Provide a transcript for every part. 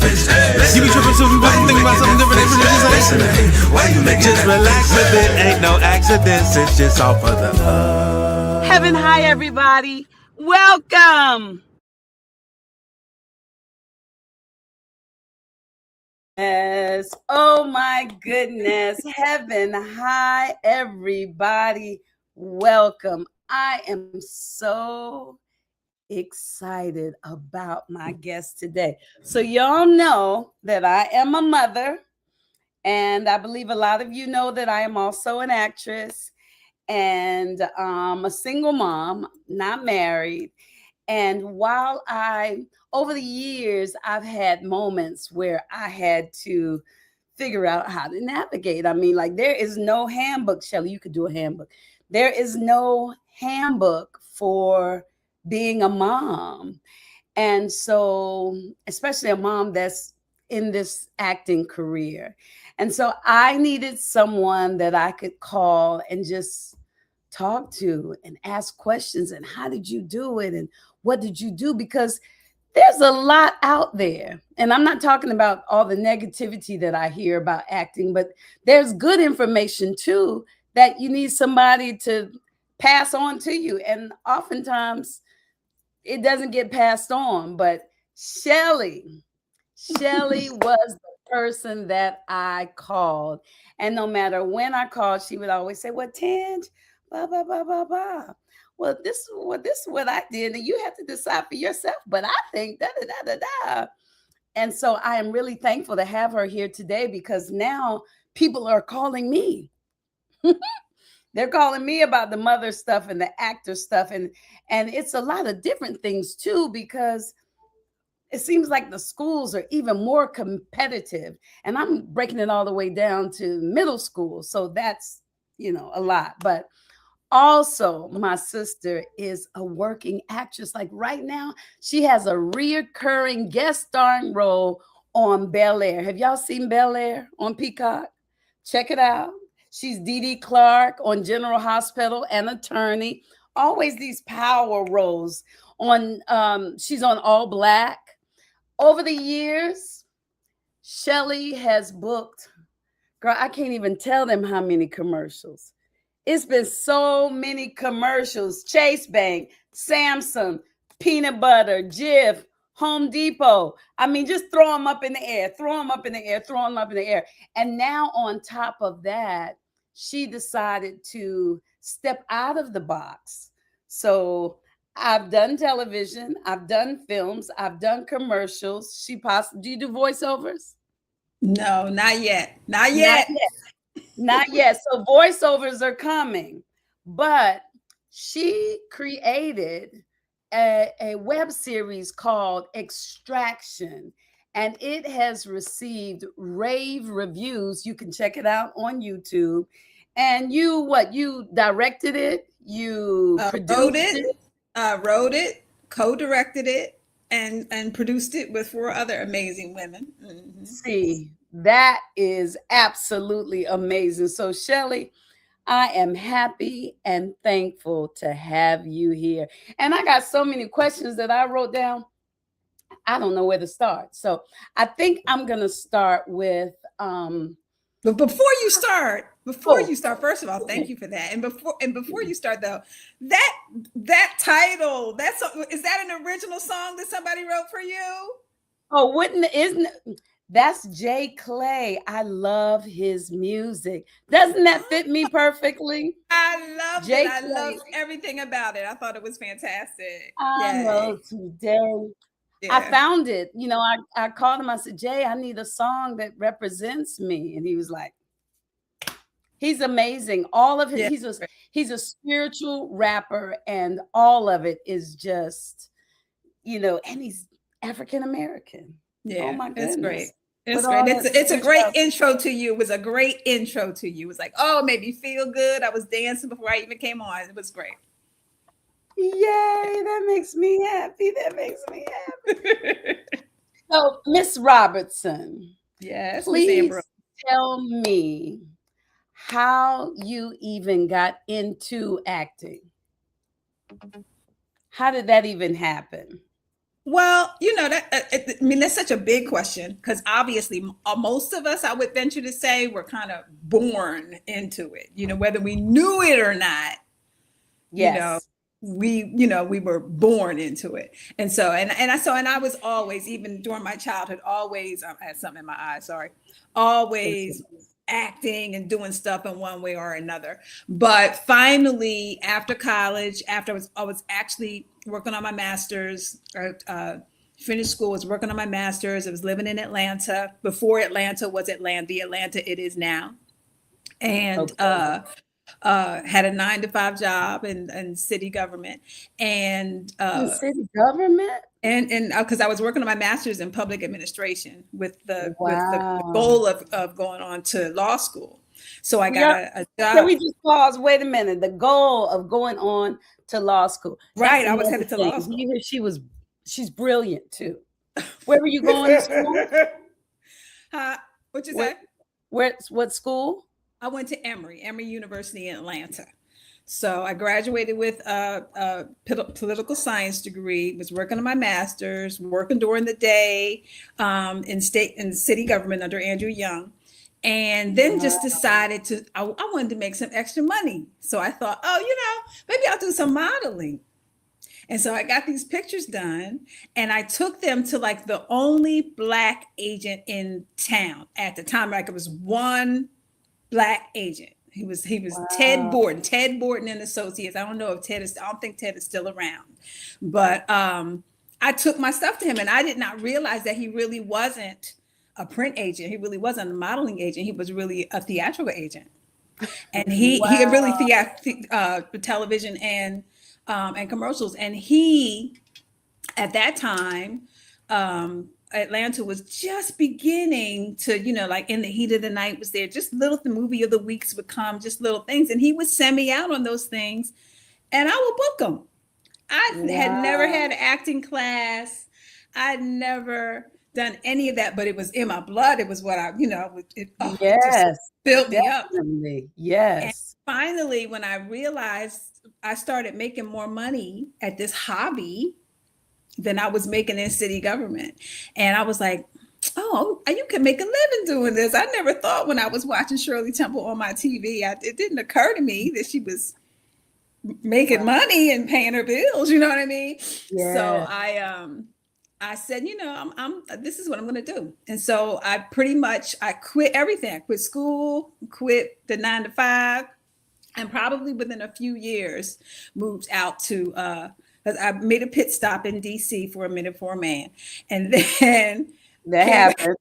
You be tripping, so we wasn't thinking about something different. Just relax with it, ain't no accidents. It's just all for the love. Heaven high, everybody. Welcome. Yes. Oh my goodness. Heaven high, everybody. Welcome. I am so excited about my guest today. So y'all know that I am a mother, and I believe a lot of you know that I am also an actress and a single mom, not married. And while over the years, I've had moments where I had to figure out how to navigate. I mean, like, there is no handbook. Shelley, you could do a handbook. There is no handbook for being a mom. And so, especially a mom that's in this acting career. And so I needed someone that I could call and just talk to and ask questions. And how did you do it? And what did you do? Because there's a lot out there. And I'm not talking about all the negativity that I hear about acting, but there's good information too that you need somebody to pass on to you. And oftentimes it doesn't get passed on. But Shelley was the person that I called. And no matter when I called, she would always say, "Well, Tange, blah, blah, blah, blah, blah. Well, this is what I did, and you have to decide for yourself. But I think da da da da da." And so I am really thankful to have her here today, because now people are calling me. They're calling me about the mother stuff and the actor stuff, and it's a lot of different things too, because it seems like the schools are even more competitive, and I'm breaking it all the way down to middle school. So that's, a lot. But also, my sister is a working actress. Like right now, she has a reoccurring guest starring role on Bel Air. Have y'all seen Bel Air on Peacock? Check it out. She's Dede Clark on General Hospital, an attorney. Always these power roles. She's on AllBlk. Over the years, Shelley has booked, girl, I can't even tell them how many commercials. It's been so many commercials. Chase Bank, Samsung, Peanut Butter, Jif, Home Depot. I mean, just throw them up in the air, throw them up in the air, throw them up in the air. And now on top of that, she decided to step out of the box. So I've done television, I've done films, I've done commercials. Do you do voiceovers? No, not yet. Not yet. Not yet. So voiceovers are coming. But she created a web series called Extraction, and it has received rave reviews. You can check it out on YouTube. And you directed it, you produced it. Wrote it, co-directed it, and produced it with 4 other amazing women. Mm-hmm. See, that is absolutely amazing. So, Shelley, I am happy and thankful to have you here. And I got so many questions that I wrote down. I don't know where to start. So I think I'm going to start with But before you start, first of all, thank you for that. And before you start though, that title, is that an original song that somebody wrote for you? Oh, that's Jay Clay. I love his music. Doesn't that fit me perfectly? I love it. I love everything about it. I thought it was fantastic. I know today. Yeah. I found it. I called him. I said, "Jay, I need a song that represents me." And he was like, he's amazing. All of it. Yeah. He's a spiritual rapper, and all of it is just, and he's African American. Yeah. Oh my goodness. It's great. It's great. It's a great intro to you. It was a great intro to you. It was like, oh, it made me feel good. I was dancing before I even came on. It was great. Yay, that makes me happy. So, Miss Robertson. Yes, please tell me how you even got into acting. How did that even happen? Well, I mean, that's such a big question because obviously most of us, I would venture to say, were kind of born into it, whether we knew it or not, Yes. we were born into it. And so, and I was always, even during my childhood, always, I had something in my eye, sorry, always acting and doing stuff in one way or another. But finally, after college, after I was actually working on my master's, finished school, was working on my master's. I was living in Atlanta before Atlanta was the Atlanta it is now. And had a 9-to-5 job in city government, and city government, and because I was working on my master's in public administration with the wow. goal of going on to law school. So I got a job. Can we just pause? Wait a minute. The goal of going on to law school. Right. I was headed to law school. You hear she's brilliant too. Where were you going to school? What you say? What school? I went to Emory University in Atlanta. So I graduated with a political science degree, was working on my master's, working during the day in city government under Andrew Young. And then just decided I wanted to make some extra money. So I thought, maybe I'll do some modeling. And so I got these pictures done and I took them to like the only Black agent in town at the time. Like it was one Black agent. He was Ted Borton and Associates. I don't think Ted is still around, but I took my stuff to him and I did not realize that he really wasn't a print agent. He really wasn't a modeling agent. He was really a theatrical agent. And he had really television and commercials. And he, at that time, Atlanta was just beginning to, like In the Heat of the Night was there. Just the movie of the weeks would come, just little things. And he would send me out on those things and I would book them. I had never had an acting class. I'd never done any of that, but it was in my blood. It was what it just built me up. Yes. And finally, when I realized I started making more money at this hobby than I was making in city government. And I was like, oh, you can make a living doing this. I never thought when I was watching Shirley Temple on my TV, it didn't occur to me that she was making money and paying her bills. You know what I mean? Yes. So I said, this is what I'm going to do. And so I quit everything. I quit school, quit the 9-to-5, and probably within a few years moved out to, I made a pit stop in DC for a minute for a man. And then that happened.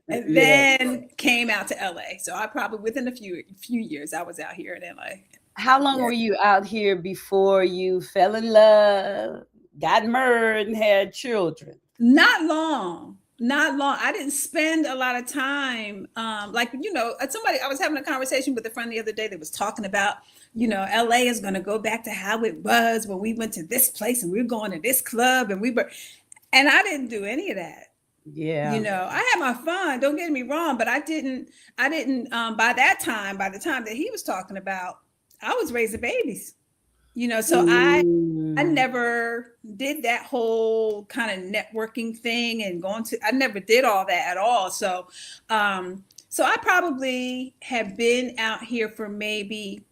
And then came out to LA. So I probably within a few years I was out here in LA. How long were you out here before you fell in love, got married, and had children? Not long. I didn't spend a lot of time. I was having a conversation with a friend the other day that was talking about, LA is going to go back to how it was when we went to this place and we were going to this club and I didn't do any of that. Yeah. I had my fun, don't get me wrong, but I didn't, by the time that he was talking about, I was raising babies, so I never did that whole kind of networking thing and I never did all that at all. So I probably have been out here for maybe,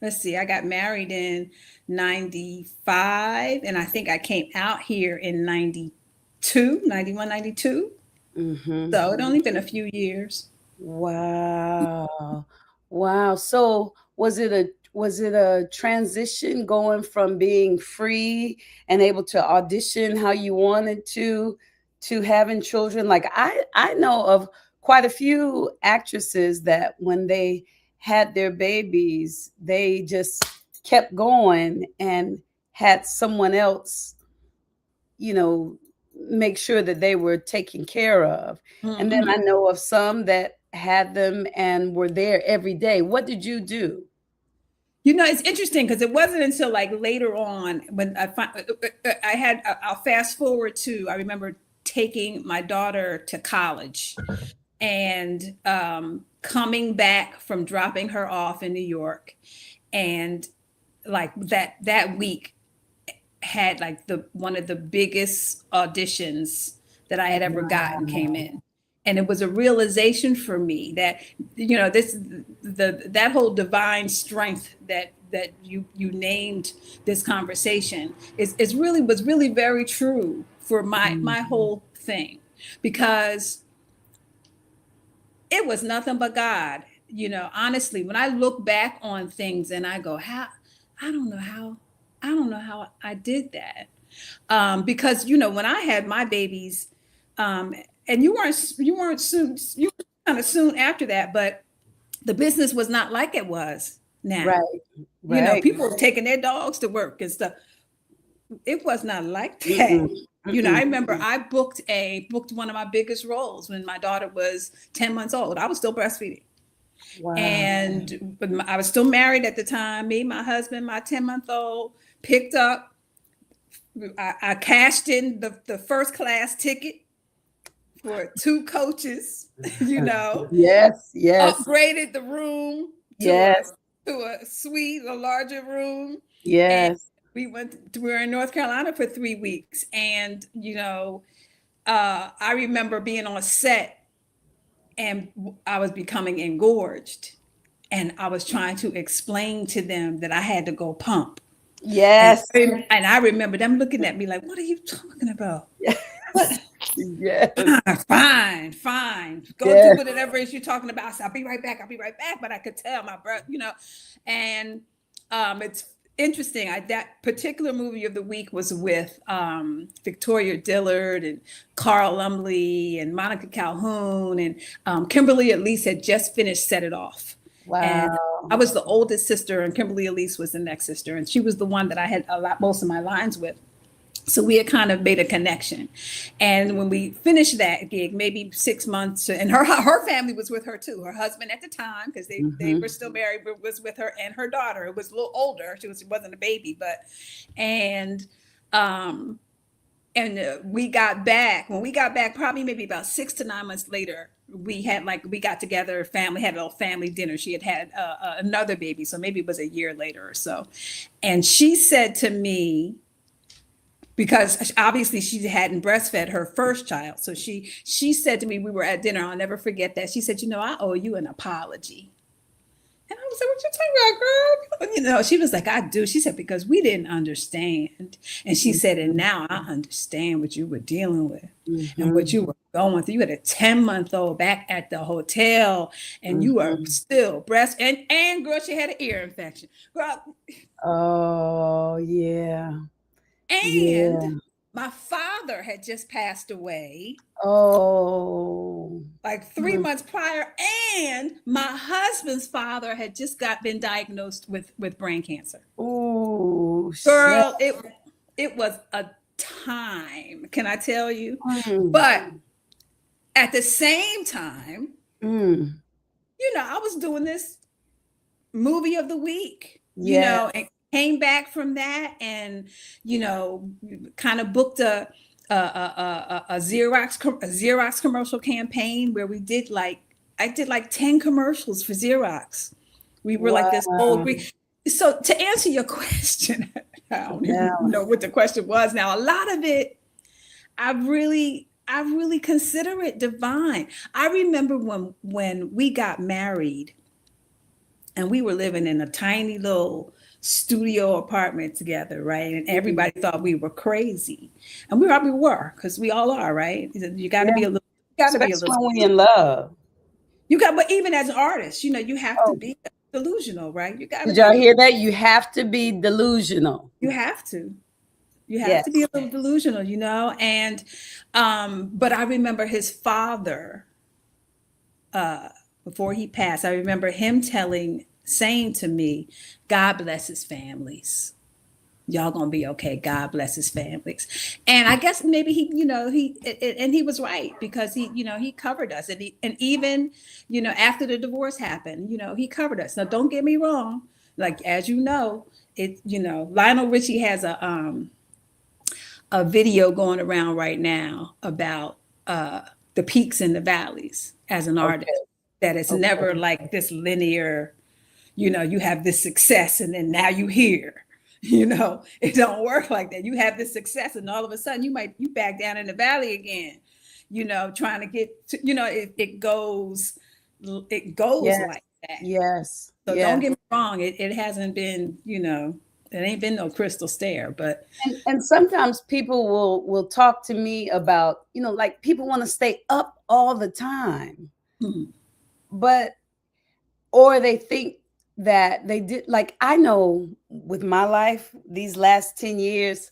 let's see, I got married in 95 and I think I came out here in 91, 92. Mm-hmm. So it only been a few years. Wow. Wow. So was it a transition going from being free and able to audition how you wanted to having children? Like I know of quite a few actresses that when they had their babies, they just kept going and had someone else, make sure that they were taken care of. Mm-hmm. And then I know of some that had them and were there every day. What did you do? It's interesting because it wasn't until like later on when I'll fast forward to, I remember taking my daughter to college and coming back from dropping her off in New York. And like that week, had like one of the biggest auditions that I had ever gotten came in. And it was a realization for me that, that whole divine strength that you named this conversation was really very true for my whole thing, because it was nothing but God. Honestly, when I look back on things and I go, I don't know how I did that. Because when I had my babies, and you weren't soon, you were kind of soon after that, but the business was not like it was now. Right. People were taking their dogs to work and stuff. It was not like that. I remember I booked one of my biggest roles when my daughter was 10 months old. I was still breastfeeding. Wow. And I was still married at the time. Me, my husband, my 10-month-old picked up. I cashed in the first class ticket for 2 coaches, Yes. Upgraded the room to a suite, a larger room. Yes. And we were in North Carolina for 3 weeks. And, I remember being on set and I was becoming engorged. And I was trying to explain to them that I had to go pump. Yes. And I remember them looking at me like, what are you talking about? What? Yes. Fine. Go do whatever it is you're talking about. So I'll be right back. But I could tell my breath, and it's interesting. That particular movie of the week was with Victoria Dillard and Carl Lumley and Monica Calhoun, and Kimberly Elise had just finished Set It Off. Wow. And I was the oldest sister, and Kimberly Elise was the next sister, and she was the one that I had most of my lines with. So we had kind of made a connection. And when we finished that gig, maybe 6 months, and her family was with her too. Her husband at the time, because they were still married, was with her, and her daughter, who was a little older. She wasn't a baby, we got back. When we got back, probably maybe about 6 to 9 months later, we got together, had a little family dinner. She had another baby, so maybe it was a year later or so. And she said to me, because obviously she hadn't breastfed her first child. So she said to me, we were at dinner, I'll never forget that. She said, I owe you an apology. And I was like, what you talking about, girl? She was like, I do. She said, because we didn't understand. And she said, and now I understand what you were dealing with and what you were going through. You had a 10-month-old back at the hotel and you are still breast and girl, she had an ear infection. Girl. Oh, yeah. And my father had just passed away. Oh. Like 3 months prior. And my husband's father had just been diagnosed with brain cancer. Oh, girl, it was a time, can I tell you? But at the same time, I was doing this movie of the week, and came back from that and, kind of booked a Xerox commercial campaign where I did like 10 commercials for Xerox. We were like this old. So to answer your question, I don't even know what the question was now. A lot of it, I really consider it divine. I remember when we got married and we were living in a tiny little studio apartment together, right? And everybody thought we were crazy, and we probably were, because we all are, right? You got to be a little. Especially when we're in love. But even as an artist, you have to be delusional, right? You got. Did y'all hear that? You have to be delusional. You have to. You have to be a little delusional, And, but I remember his father. Before he passed, I remember him saying to me, God bless his families. Y'all gonna be okay. God bless his families. And I guess maybe he was right, because he covered us. And even, after the divorce happened, he covered us. Now, don't get me wrong. Like, as Lionel Richie has a video going around right now about the peaks and the valleys as an artist, that it's never like this linear, you have this success and then now you here. It don't work like that. You have this success, and all of a sudden you back down in the valley again, trying to get to, it goes Yes. like that. Yes. So Yeah. don't get me wrong. It hasn't been, it ain't been no crystal stair, but. And sometimes people will talk to me about, like people want to stay up all the time, or they think that they did, like, I know with my life, these last 10 years,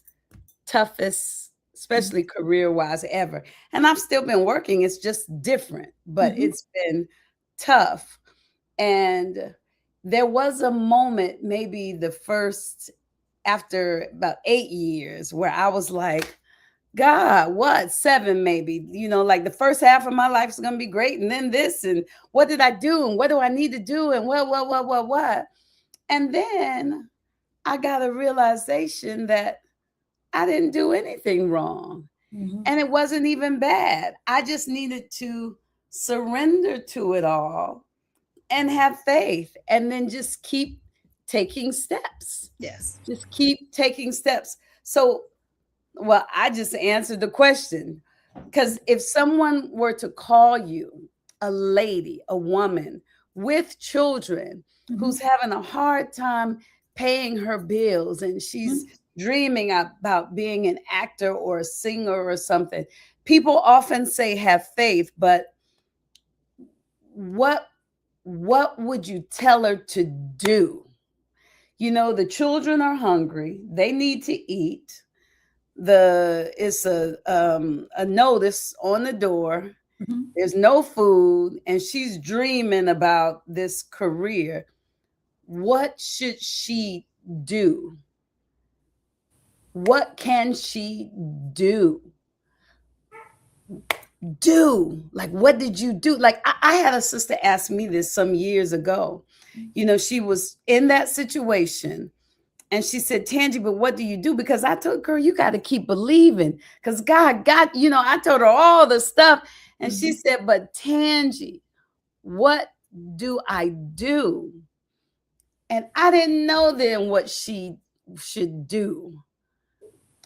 toughest, especially career wise ever. And I've still been working. It's just different, but it's been tough. And there was a moment, maybe the first, after about 8 years, where I was like, God, what? 7 maybe, like the first half of my life is going to be great. And then this, and what did I do? And what do I need to do? And what? And then I got a realization that I didn't do anything wrong. And it wasn't even bad. I just needed to surrender to it all and have faith, and then just keep taking steps. Yes. Just keep taking steps. So, well, I just answered the question, because if someone were to call you, a lady, a woman with children, who's having a hard time paying her bills, and she's dreaming about being an actor or a singer or something, people often say have faith, but what would you tell her to do? The children are hungry. They need to eat. It's a notice on the door. There's no food, and she's dreaming about this career. What should she do? What can she do? Like, what did you do? Like, I had a sister ask me this some years ago. She was in that situation, and she said, Tangie, but what do you do? Because I told her, you got to keep believing, because God got, I told her all the stuff. And she said, but Tangie, what do I do? And I didn't know then what she should do.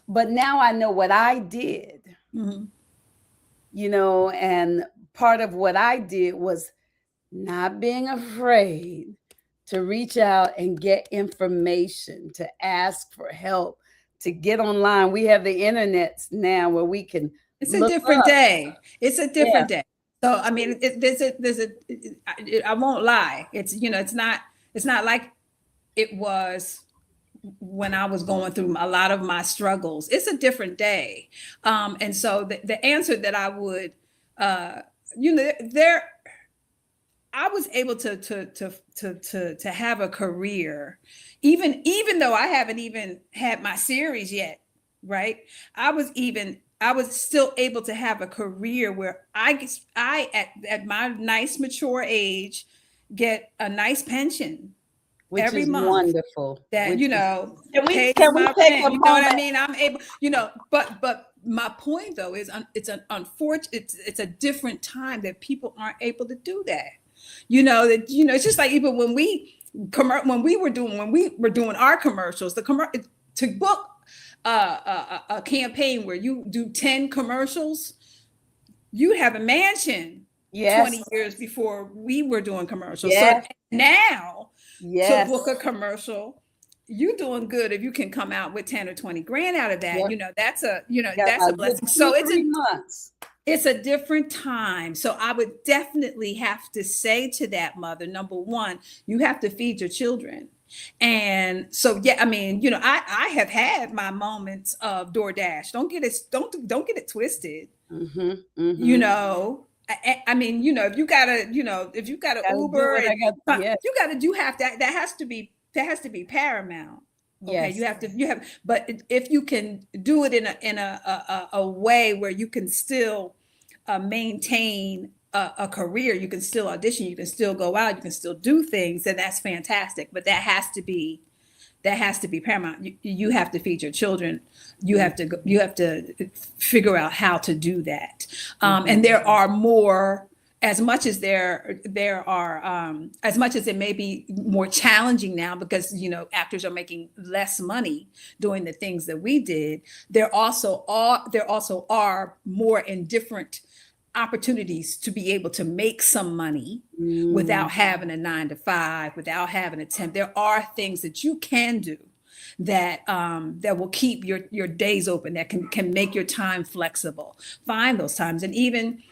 But now I know what I did. And part of what I did was not being afraid to reach out and get information, to ask for help, to get online. We have the internet now where we can. It's a different day. It's a different day. So, I mean, I won't lie. It's, it's not like it was when I was going through a lot of my struggles. It's a different day. And so the answer that I would, I was able to have a career, even though I haven't even had my series yet, right? I was still able to have a career where I at my nice mature age get a nice pension. Which every is month. Wonderful. That, Can we take rent, a moment? you know what I mean? I'm able, but my point though is it's an unfortunate, it's a different time that people aren't able to do that. It's just like even when we were doing our commercials, to book a campaign where you do 10 commercials, you have a mansion. Yes. 20 years before we were doing commercials. Yes. So now, yes, to book a commercial, you're doing good if you can come out with 10 or 20 grand out of that. Yep. That's a blessing. So it's a different time. So I would definitely have to say to that mother, number one, you have to feed your children. And so, yeah, I mean, I have had my moments of DoorDash. Don't get it twisted. Mm-hmm, mm-hmm. I mean, if you gotta Uber, that has to be paramount. Okay, yes. you have, but if you can do it in a way where you can still maintain a career, you can still audition, you can still go out, you can still do things, then that's fantastic. But that has to be paramount. You have to feed your children. You have to figure out how to do that. And there are more as much as there are as much as it may be more challenging now because actors are making less money doing the things that we did, there also are more and different opportunities to be able to make some money without having a 9-to-5, without having a temp. There are things that you can do that will keep your days open, that can make your time flexible. Find those times. And even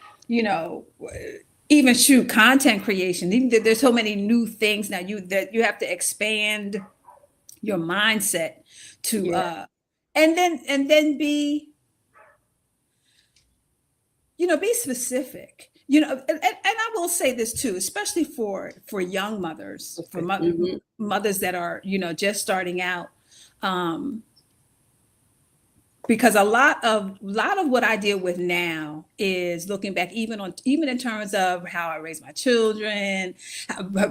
shoot, content creation. Even there's so many new things now that you have to expand your mindset to and then be be specific. And I will say this too, especially for young mothers, for mothers that are just starting out. Because a lot of what I deal with now is looking back, even in terms of how I raised my children,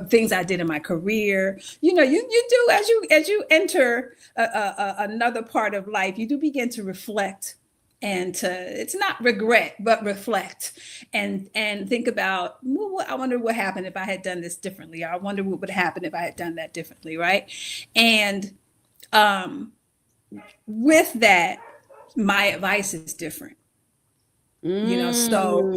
things I did in my career. You do as you enter another part of life, you do begin to reflect and it's not regret, but reflect and think about, well, I wonder what happened if I had done this differently. I wonder what would happen if I had done that differently, right? And with that, my advice is different. So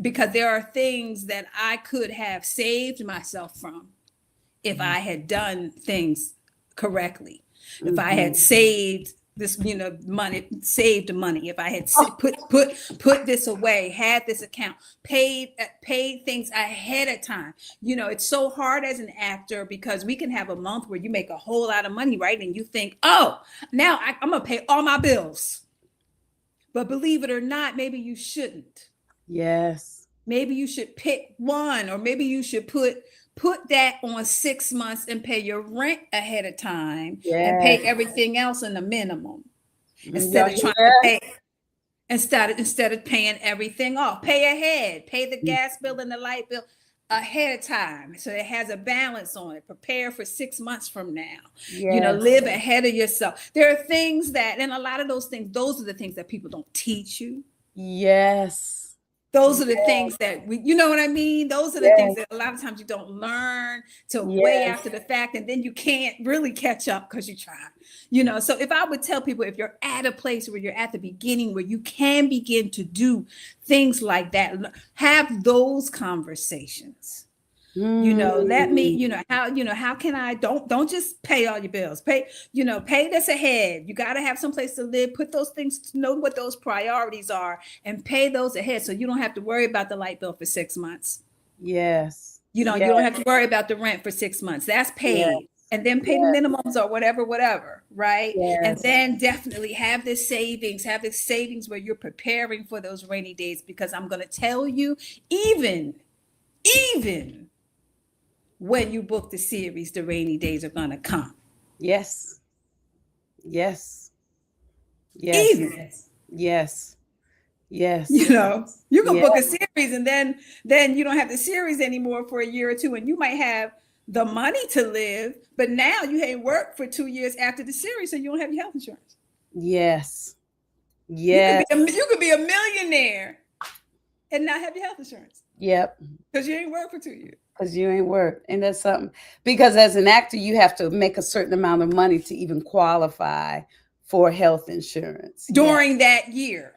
because there are things that I could have saved myself from if I had done things correctly. If I had saved this, saved money, if I had put this away, had this account, paid things ahead of time. It's so hard as an actor because we can have a month where you make a whole lot of money, right? And you think, oh, now I'm gonna pay all my bills. But believe it or not, maybe you shouldn't. Yes. Maybe you should pick one, or maybe you should put that on 6 months and pay your rent ahead of time and pay everything else in the minimum instead of trying to pay instead of paying everything off. Pay ahead, pay the gas bill and the light bill ahead of time so it has a balance on it. Prepare for 6 months from now. Live ahead of yourself. There are things that, and a lot of those things, those are the things that people don't teach you. Yes. Those are the things that you know what I mean? Those are the things that a lot of times you don't learn till way after the fact, and then you can't really catch up because you try. So if I would tell people, if you're at a place where you're at the beginning where you can begin to do things like that, have those conversations. Let me, how can I don't just pay all your bills, pay this ahead. You got to have some place to live, put those things, know what those priorities are and pay those ahead. So you don't have to worry about the light bill for 6 months. Yes. You don't have to worry about the rent for 6 months. That's paid. Yes. And then pay the minimums or whatever. Right. Yes. And then definitely have this savings where you're preparing for those rainy days, because I'm going to tell you, even when you book the series, the rainy days are going to come. Yes. Yes. Yes. Even. Yes. Yes. You can book a series and then you don't have the series anymore for a year or two, and you might have the money to live, but now you ain't worked for 2 years after the series, so you don't have your health insurance. Yes. Yes. You could be a millionaire and not have your health insurance. Yep. Because you ain't worked for 2 years. Because you ain't worked. And that's something, because as an actor, you have to make a certain amount of money to even qualify for health insurance. During that year.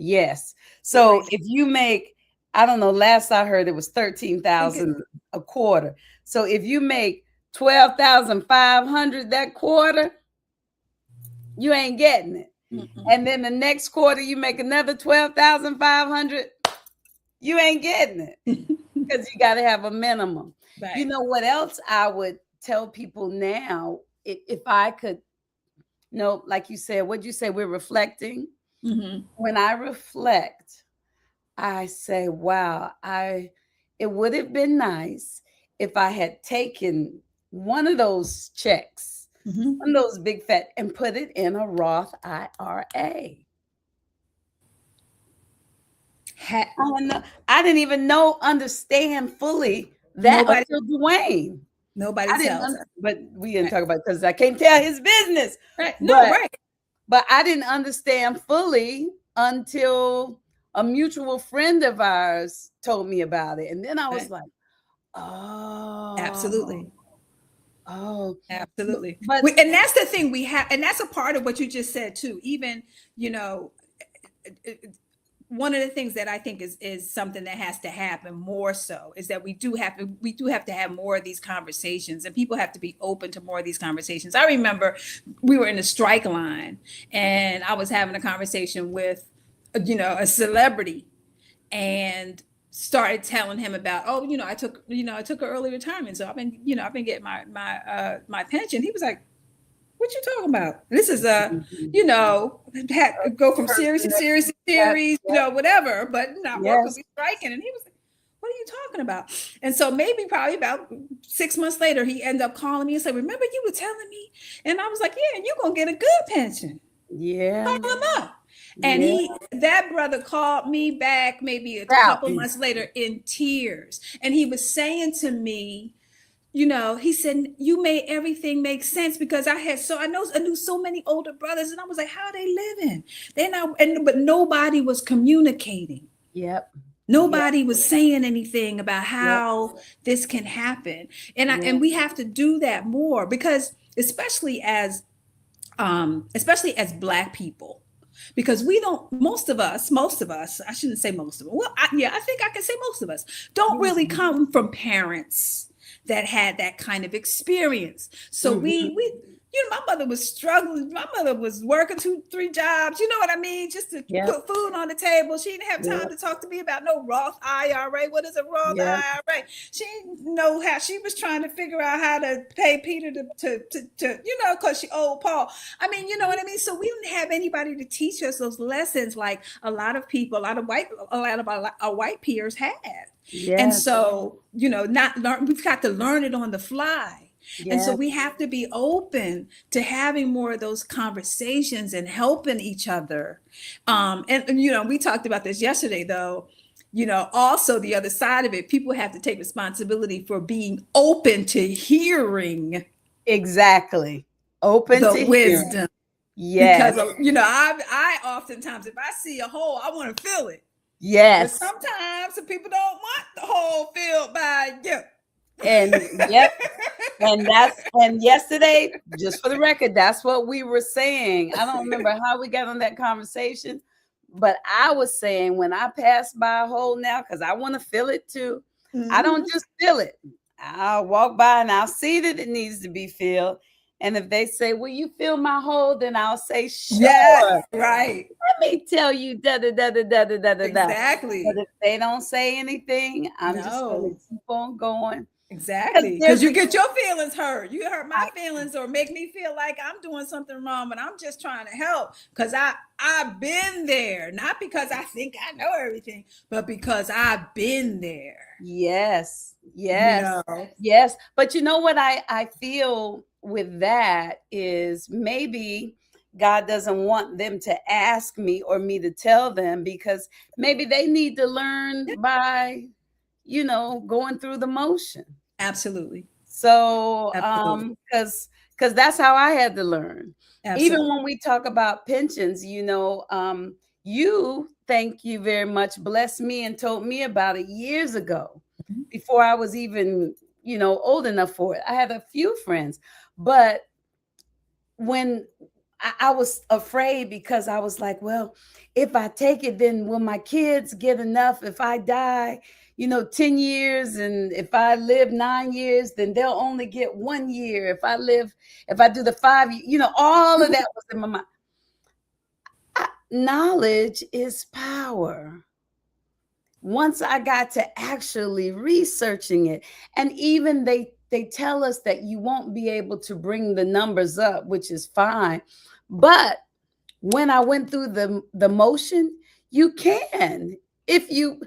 Yes. So if you make, I don't know, last I heard it was $13,000 a quarter. So if you make $12,500 that quarter, you ain't getting it. Mm-hmm. And then the next quarter you make another $12,500, you ain't getting it. Because you got to have a minimum. Right. You know what else I would tell people now, if I could, like you said, what'd you say? We're reflecting. Mm-hmm. When I reflect, I say, wow, it would have been nice if I had taken one of those checks, one of those big fat, and put it in a Roth IRA. I didn't even understand fully that until Dwayne. Nobody tells us. But we didn't talk about it because I can't tell his business. Right. But I didn't understand fully until a mutual friend of ours told me about it. And then I was Right. like, oh, Absolutely. oh, Absolutely. but And that's the thing we have, and that's a part of what you just said too. Even, you know, one of the things that I think is something that has to happen more so is that we do have to have more of these conversations, and people have to be open to more of these conversations. I remember we were in a strike line, and I was having a conversation with, you know, a celebrity, and started telling him about, oh, you know, I took an early retirement, so I've been getting my pension. He was like, what you talking about? This is you know, had to go from series to series to series, you know, whatever, but not working, we striking. And he was like, what are you talking about? And so maybe probably about 6 months later, he ended up calling me and said, remember you were telling me? And I was like, yeah, you're going to get a good pension. Yeah. Call him up. And that brother called me back maybe a couple months later in tears. And he was saying to me, you know, he said, you made everything make sense, because I knew so many older brothers, and I was like, how are they living? But nobody was communicating. Yep. Nobody was saying anything about how this can happen. And we have to do that more, because especially as Black people, because we don't, most of us, I shouldn't say most of them. Well, I think I can say most of us don't really come from parents that had that kind of experience. So we you know, my mother was struggling. My mother was working 2-3 jobs, you know what I mean? Just to put food on the table. She didn't have time to talk to me about no Roth IRA. What is a Roth IRA? She didn't know how. She was trying to figure out how to pay Peter to you know, because she owed Paul. I mean, you know what I mean? So we didn't have anybody to teach us those lessons like a lot of our white peers had. And so, you know, we've got to learn it on the fly. And so we have to be open to having more of those conversations and helping each other. And you know, we talked about this yesterday, though. You know, also the other side of it, people have to take responsibility for being open to hearing. Exactly. Open the to wisdom. Hearing. Yes. Because, you know, I oftentimes, if I see a hole, I want to fill it. Yes. But sometimes some people don't want the hole filled by you. And and yesterday, just for the record, that's what we were saying. I don't remember how we got on that conversation, but I was saying when I pass by a hole now, because I want to fill it too. I don't just fill it. I'll walk by and I'll see that it needs to be filled. And if they say, will you fill my hole? Then I'll say, sure. Yes, right. Let me tell you, Exactly. But if they don't say anything, I'm just going to keep on going. Exactly. Because you get your feelings hurt. You hurt my feelings or make me feel like I'm doing something wrong, but I'm just trying to help because I've been there. Not because I think I know everything, but because I've been there. Yes. You know? Yes. But you know what I feel with that is maybe God doesn't want them to ask me or me to tell them, because maybe they need to learn by, you know, going through the motion. Absolutely. So, because that's how I had to learn. Absolutely. Even when we talk about pensions, you know, thank you very much, blessed me and told me about it years ago, before I was even, you know, old enough for it. I had a few friends, but when I was afraid, because I was like, well, if I take it, then will my kids get enough? If I die, you know, 10 years, and if I live 9 years, then they'll only get 1 year. If I do the 5 years, you know, all of that was in my mind. Knowledge is power. Once I got to actually researching it, and even they tell us that you won't be able to bring the numbers up, which is fine. But when I went through the motion, you can. If you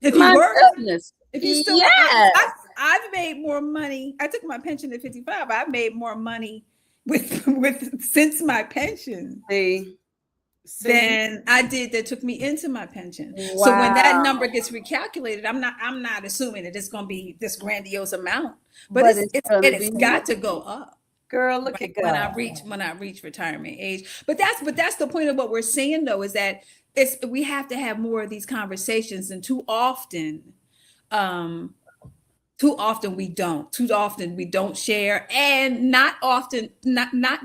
work. Goodness. If you still, yes. I've made more money. I took my pension at 55. I've made more money with since my pension. Than I did that took me into my pension. Wow. So when that number gets recalculated, I'm not assuming that it's going to be this grandiose amount, but it's got to go up. Girl, look at God. When I reach retirement age. But that's the point of what we're saying though, is that we have to have more of these conversations, and too often we don't. Too often we don't share, and not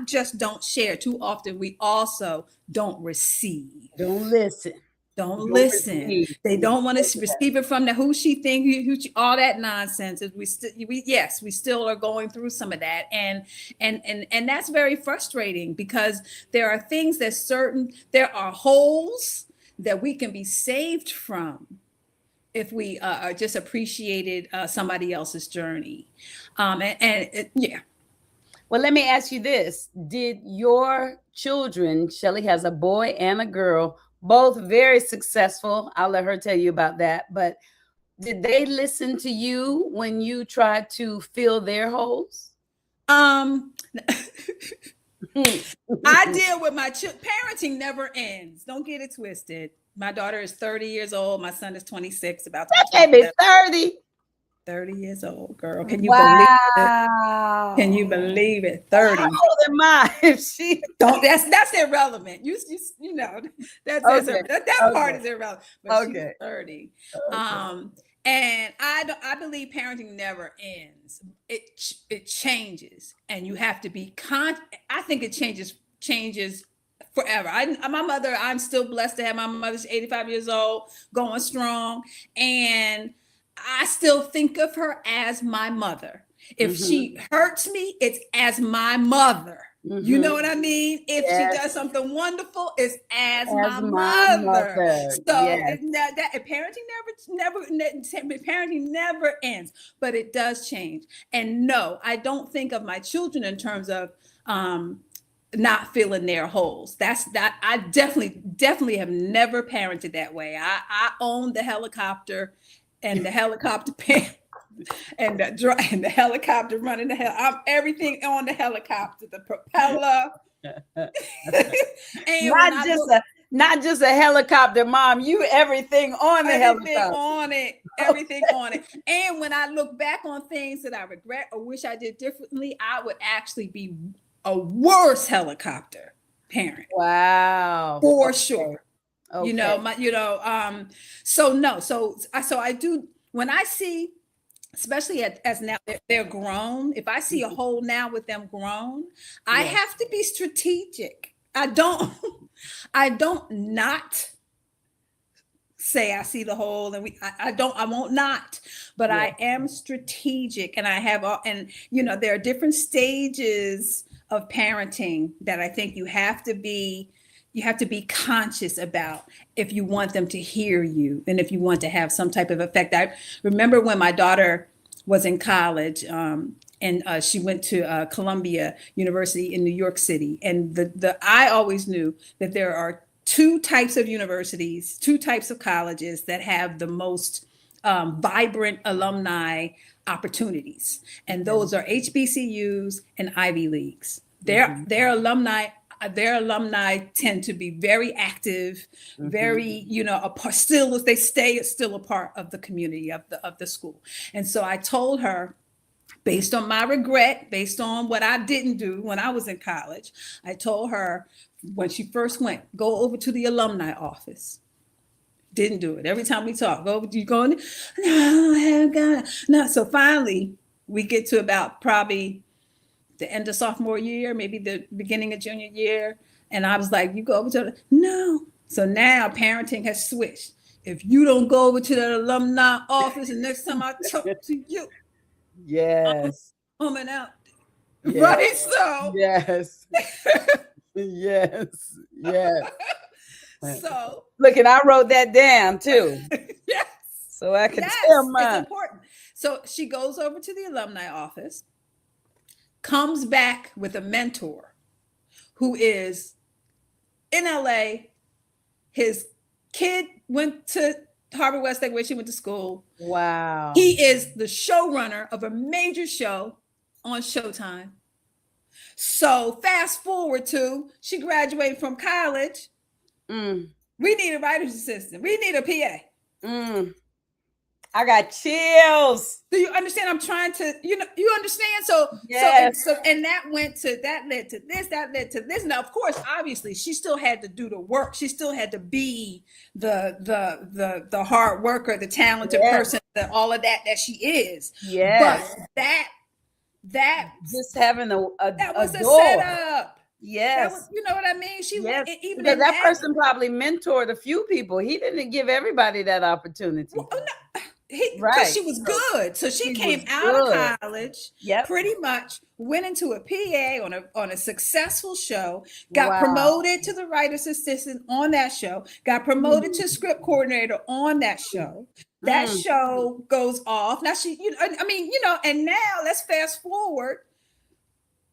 just don't share. Too often we also don't receive. Don't listen. Don't listen. Receive. They don't want to receive it from who she thinks, all that nonsense. We still are going through some of that, and that's very frustrating, because there are things there are holes that we can be saved from if we just appreciated somebody else's journey. Yeah. Well, let me ask you this. Did your children, Shelley has a boy and a girl, both very successful. I'll let her tell you about that. But did they listen to you when you tried to fill their holes? I deal with my parenting never ends. Don't get it twisted. My daughter is 30 years old. My son is 26. About to be 30. 30 years old, girl. Can you believe it? Can you believe it? 30. How old am I? She don't. That's irrelevant. You know that part is irrelevant. But she's 30. Okay. And I believe parenting never ends. It changes, and you have to be I think it changes forever. My mother, I'm still blessed to have my mother. She's 85 years old, going strong, and I still think of her as my mother. If she hurts me, it's as my mother. You know what I mean? If she does something wonderful, it's as my mother. So parenting never ends, but it does change. And no, I don't think of my children in terms of not filling their holes. I definitely have never parented that way. I own the helicopter and the helicopter pant and the helicopter running I'm everything on the helicopter, the propeller. And not just a helicopter, Mom. You everything on the helicopter. Everything on it. And when I look back on things that I regret or wish I did differently, I would actually be a worse helicopter parent. Wow. For sure. Okay. So I do, when I see, especially as now they're grown, if I see a hole now with them grown, I have to be strategic. I don't not say I see the hole, and I won't not, but I am strategic, and I have there are different stages of parenting that I think you have to be conscious about if you want them to hear you and if you want to have some type of effect. I remember when my daughter was in college, and she went to Columbia University in New York City, and I always knew that there are two types of universities, two types of colleges that have the most vibrant alumni opportunities, and those are HBCUs and Ivy Leagues. Their alumni tend to be very active, very, they stay still a part of the community of the school. And so I told her, based on my regret, based on what I didn't do when I was in college, I told her when she first went, go over to the alumni office. Didn't do it. Every time we talk, you going? No, I haven't got it. No. So finally, we get to about probably the end of sophomore year, maybe the beginning of junior year. And I was like, you go over to no. So now parenting has switched. If you don't go over to that alumni office, and next time I talk to you, yes, I'm coming out. Yes. Right? So yes. yes. So look, and I wrote that down too. Yes. So I can tell mine. It's important. So she goes over to the alumni office, comes back with a mentor who is in LA. His kid went to Harvard Westlake, where she went to school. Wow. He is the showrunner of a major show on Showtime. So fast forward to she graduated from college. We need a writer's assistant. We need a PA. I got chills. Do you understand? I'm trying to, you understand? So, Yes. and that led to this, that led to this. Now, of course, obviously, she still had to do the work. She still had to be the hard worker, the talented person, all of that she is. Yes. But that just having that was a door. setup. Yes. You know what I mean? She yes. even because that person probably mentored a few people. He didn't give everybody that opportunity. Well, no. Because she was good. So she came out of college, pretty much went into a PA on a successful show, got promoted to the writer's assistant on that show, got promoted to script coordinator on that show. That show goes off. Now and now let's fast forward.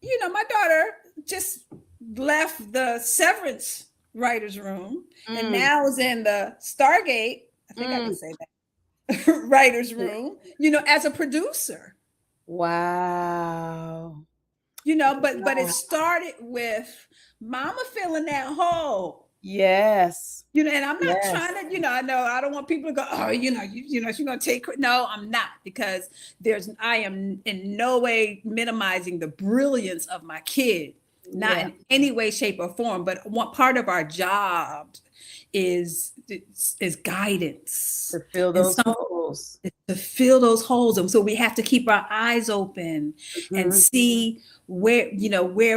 My daughter just left the Severance writer's room and now is in the Stargate. I think I can say that. Writer's room, as a producer. Wow. But it started with mama filling that hole. Yes. And I'm not trying to, I know I don't want people to go, oh, she's gonna take. No, I'm not, because I am in no way minimizing the brilliance of my kid, not in any way, shape, or form. But one part of our job is guidance, to fill those holes. To fill those holes, and so we have to keep our eyes open and see where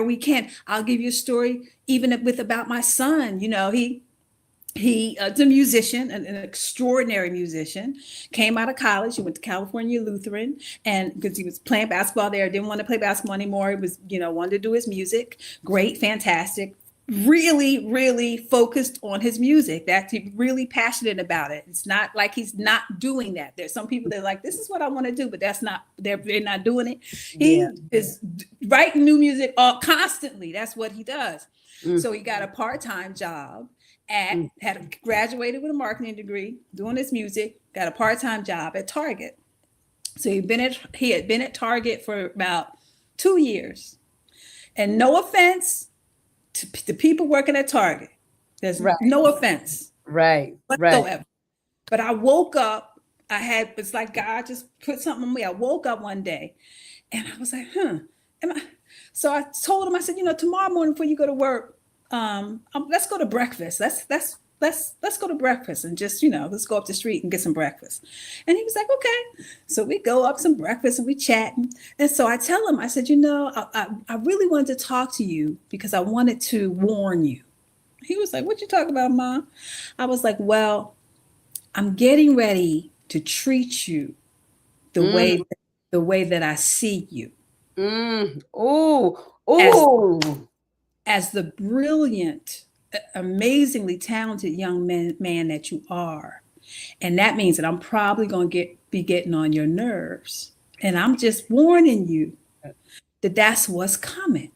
we can. I'll give you a story, even about my son. He's a musician, an extraordinary musician. Came out of college. He went to California Lutheran, and because he was playing basketball there, didn't want to play basketball anymore. He was, wanted to do his music. Great, fantastic. Really, really focused on his music. That's really passionate about it. It's not like he's not doing that. There's some people that are like, this is what I want to do, but that's not, they're not doing it. He is writing new music constantly. That's what he does. So he got a part-time job had graduated with a marketing degree, doing his music, got a part-time job at Target. So he had been at Target for about 2 years. And no offense to the people working at Target. There's no offense. Whatsoever. But I woke up, it's like God just put something on me. I woke up one day and I was like, so I told him, I said, tomorrow morning before you go to work, let's go to breakfast. Let's go to breakfast and just, let's go up the street and get some breakfast. And he was like, okay. So we go up some breakfast and we chatting. And so I tell him, I said, I really wanted to talk to you because I wanted to warn you. He was like, what you talking about, Mom? I was like, well, I'm getting ready to treat you the way that I see you. As the brilliant, amazingly talented young man that you are. And that means that I'm probably going to be getting on your nerves. And I'm just warning you that that's what's coming.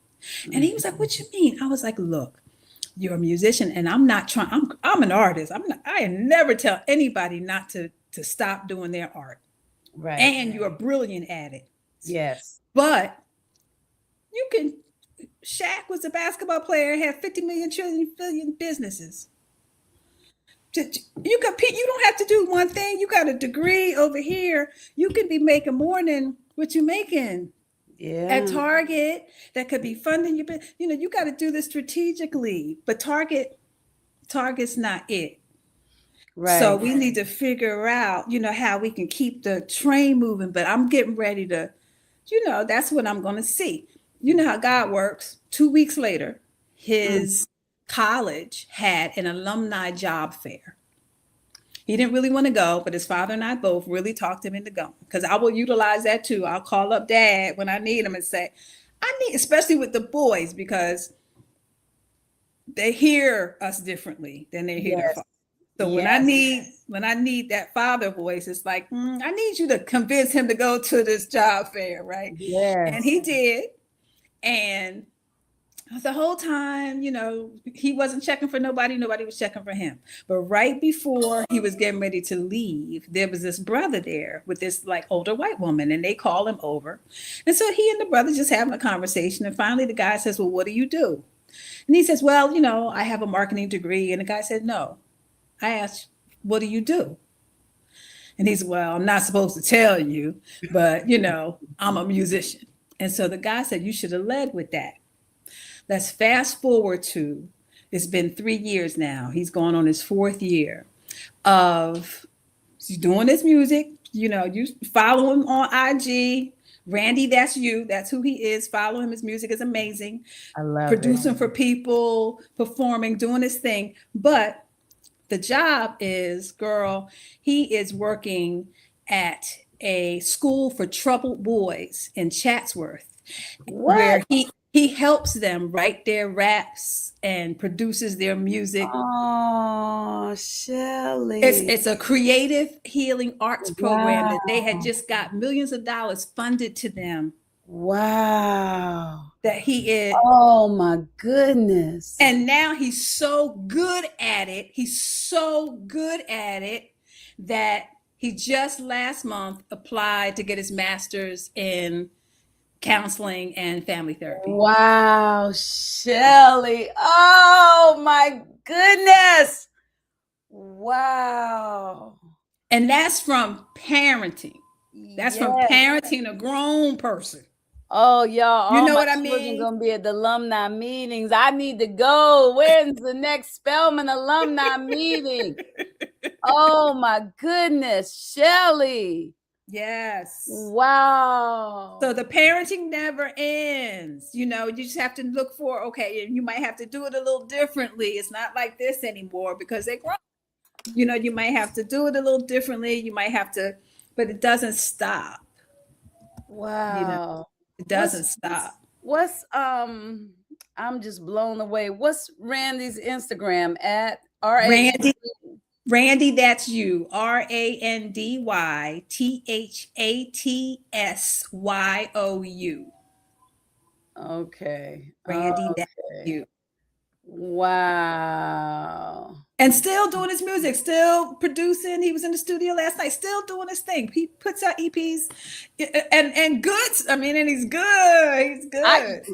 And he was like, what you mean? I was like, look, you're a musician and I'm not trying, I'm an artist. I never tell anybody not to stop doing their art. Right. And you're brilliant at it. Yes. But Shaq was a basketball player, had 50 million trillion businesses. You compete, you don't have to do one thing. You got a degree over here. You could be making more than what you're making at Target. That could be funding your business. You got to do this strategically. But Target's not it. Right. So we need to figure out, how we can keep the train moving. But I'm getting ready to, that's what I'm going to see. You know how God works. 2 weeks later, his college had an alumni job fair. He didn't really want to go, but his father and I both really talked him into going, because I will utilize that too. I'll call up Dad when I need him and say, especially with the boys, because they hear us differently than they hear their father. So when I need that father voice, it's like, I need you to convince him to go to this job fair, right? Yes. And he did. And the whole time, he wasn't checking for nobody. Nobody was checking for him. But right before he was getting ready to leave, there was this brother there with this older white woman, and they call him over. And so he and the brother just having a conversation. And finally the guy says, well, what do you do? And he says, well, I have a marketing degree. And the guy said, no. I asked, what do you do? And he's, well, I'm not supposed to tell you, but I'm a musician. And so the guy said, you should have led with that. Let's fast forward to, it's been 3 years now. He's gone on his 4th year of doing his music. You follow him on IG. Randy, that's you. That's who he is. Follow him. His music is amazing. I love Producing for people, performing, doing his thing. But the job is, girl, he is working at a school for troubled boys in Chatsworth, where he helps them write their raps and produces their music. Oh, Shelley. It's a creative healing arts program that they had just got millions of dollars funded to them. Wow. That he is. Oh my goodness. And now he's so good at it. He's so good at it that he just last month applied to get his master's in counseling and family therapy. Wow, Shelley. Oh my goodness. Wow. And that's from parenting. That's from parenting a grown person. Oh, y'all, you know what I mean? Gonna be at the alumni meetings. I need to go. When's the next Spelman alumni meeting? Oh my goodness, Shelley. Yes. Wow. So the parenting never ends. You just have to look for, okay, and you might have to do it a little differently. It's not like this anymore because they grow. You might have to do it a little differently. You might have to, but it doesn't stop. Wow. It doesn't stop. What's I'm just blown away. What's Randy's Instagram at? Randy, that's you. RandyThatsYou. Okay. Randy, that's you. Wow. And still doing his music, still producing. He was in the studio last night, still doing his thing. He puts out EPs and goods. I mean, and he's good. He's good.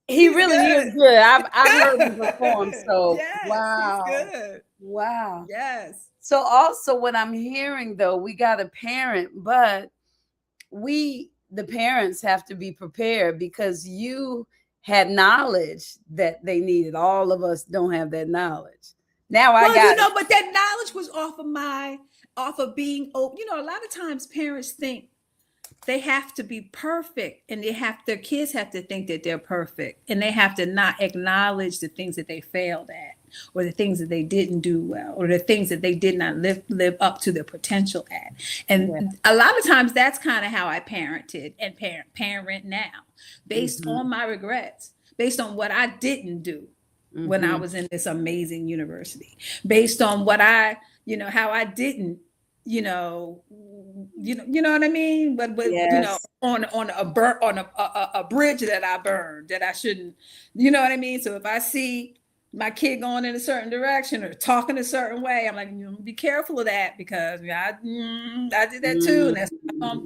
He really is good. I've heard him perform. So yes, wow. He's good. Wow. Yes. So also what I'm hearing though, we got a parent, but the parents have to be prepared because you had knowledge that they needed. All of us don't have that knowledge. Now but that knowledge was off of being open. A lot of times parents think they have to be perfect and their kids have to think that they're perfect and they have to not acknowledge the things that they failed at or the things that they didn't do well or the things that they did not live up to their potential at. And a lot of times that's kind of how I parented and parent now based on my regrets, based on what I didn't do when I was in this amazing university, based on what how I didn't, you know what I mean? But on a bridge that I burned that I shouldn't, you know what I mean? So if I see my kid going in a certain direction or talking a certain way, I'm like, be careful of that because I did that too, and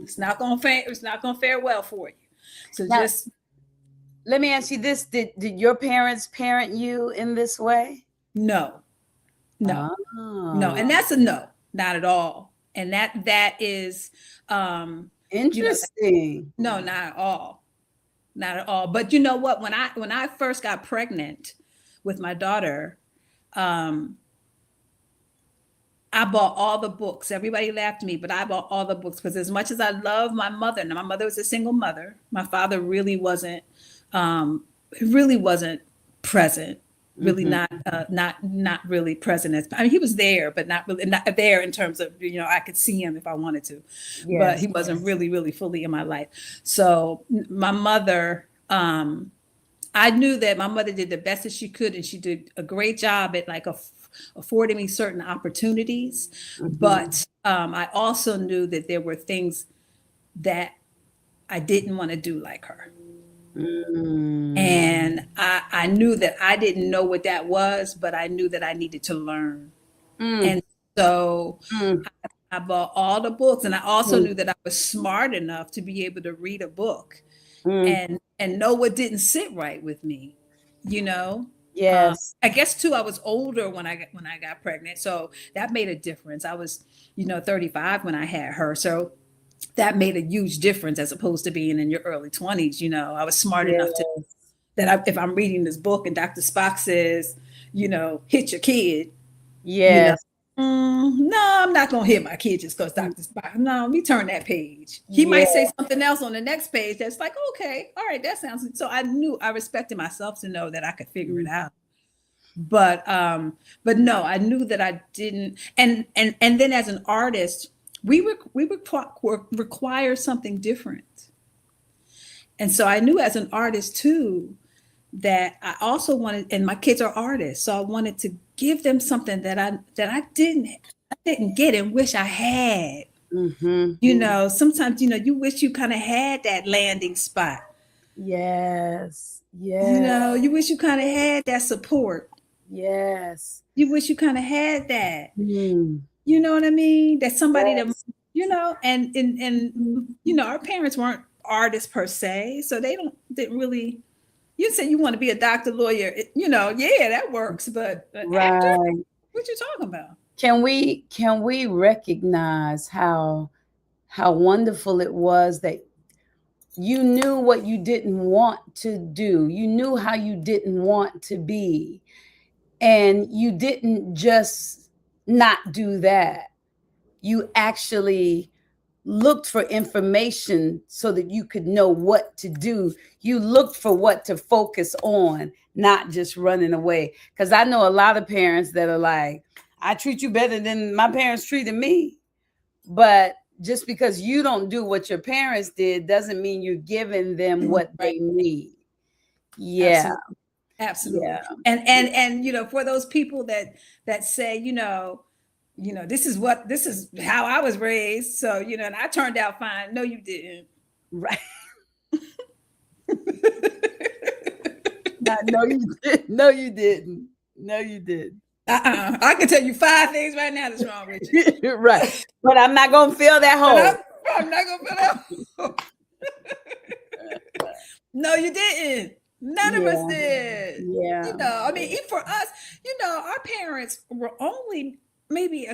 it's not going to fare well for you. So now, let me ask you this: Did your parents parent you in this way? No, and that's a no, not at all. And that is interesting. No, not at all. But you know what? When I first got pregnant with my daughter, I bought all the books. Everybody laughed at me, but I bought all the books because as much as I love my mother, and my mother was a single mother, my father really wasn't present. Really not really present. He was there, but not there in terms of, I could see him if I wanted to, but he wasn't really fully in my life. So my mother, I knew that my mother did the best that she could, and she did a great job at affording me certain opportunities. But I also knew that there were things that I didn't want to do like her. And I knew that I didn't know what that was, but I knew that I needed to learn. And so I bought all the books, and I also knew that I was smart enough to be able to read a book and know what didn't sit right with me, Yes. I guess too, I was older when I got pregnant, so that made a difference. I was, 35 when I had her, so that made a huge difference as opposed to being in your early 20s. I was smart enough to Yes. that if I'm reading this book and Dr. Spock says, hit your kid, Yes. no, I'm not going to hit my kid just because Dr. Spock. No, let me turn that page. He Yeah. might say something else on the next page that's like, okay, all right, that sounds good. So I respected myself to know that I could figure it out. But no, I knew that I didn't. And then as an artist, we require something different. And so I knew as an artist too that I also wanted, and my kids are artists, so I wanted to give them something that I didn't get and wish I had. Mm-hmm. Sometimes you wish you kind of had that landing spot. Yes. Yes. You wish you kind of had that support. Yes. You wish you kind of had that. Mm. You know what I mean? That somebody Yes. that and our parents weren't artists per se, so didn't really. You say you want to be a doctor, lawyer, yeah, that works. But actor, Right. what you talking about? Can we recognize how wonderful it was that you knew what you didn't want to do. You knew how you didn't want to be. And you didn't just not do that. You actually looked for information so that you could know what to do. You looked for what to focus on, not just running away. Because I know a lot of parents that are like, I treat you better than my parents treated me. But just because you don't do what your parents did doesn't mean you're giving them what they need. Yeah. Absolutely. Yeah. And for those people that say, this is how I was raised. So, and I turned out fine. No, you didn't. Right. No, you didn't. No, you didn't. No, you didn't. I can tell you 5 things right now that's wrong with you. Right. But I'm not going to fill that hole. I'm not going to fill that hole. No, you didn't. None of us did. Yeah. I mean, even for us, our parents were only maybe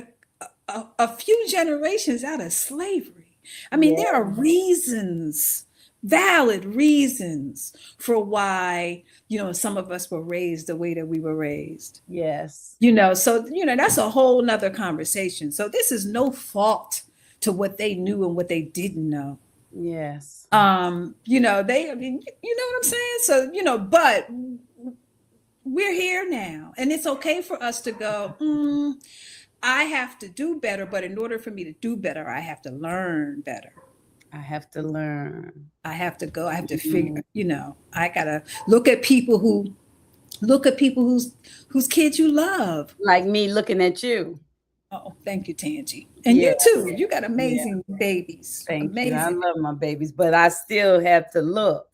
a few generations out of slavery. I mean, there are reasons, valid reasons for why, some of us were raised the way that we were raised. Yes. So, that's a whole nother conversation. So this is no fault to what they knew and what they didn't know. Yes. They, you know what I'm saying? So, but we're here now, and it's okay for us to go, I have to do better, but in order for me to do better, I have to learn better. I have to learn. I have to figure, I gotta look at people whose kids you love. Like me looking at you. Oh, thank you, Tangi. And you too. You got amazing babies. Thank amazing. you. I love my babies, but I still have to look.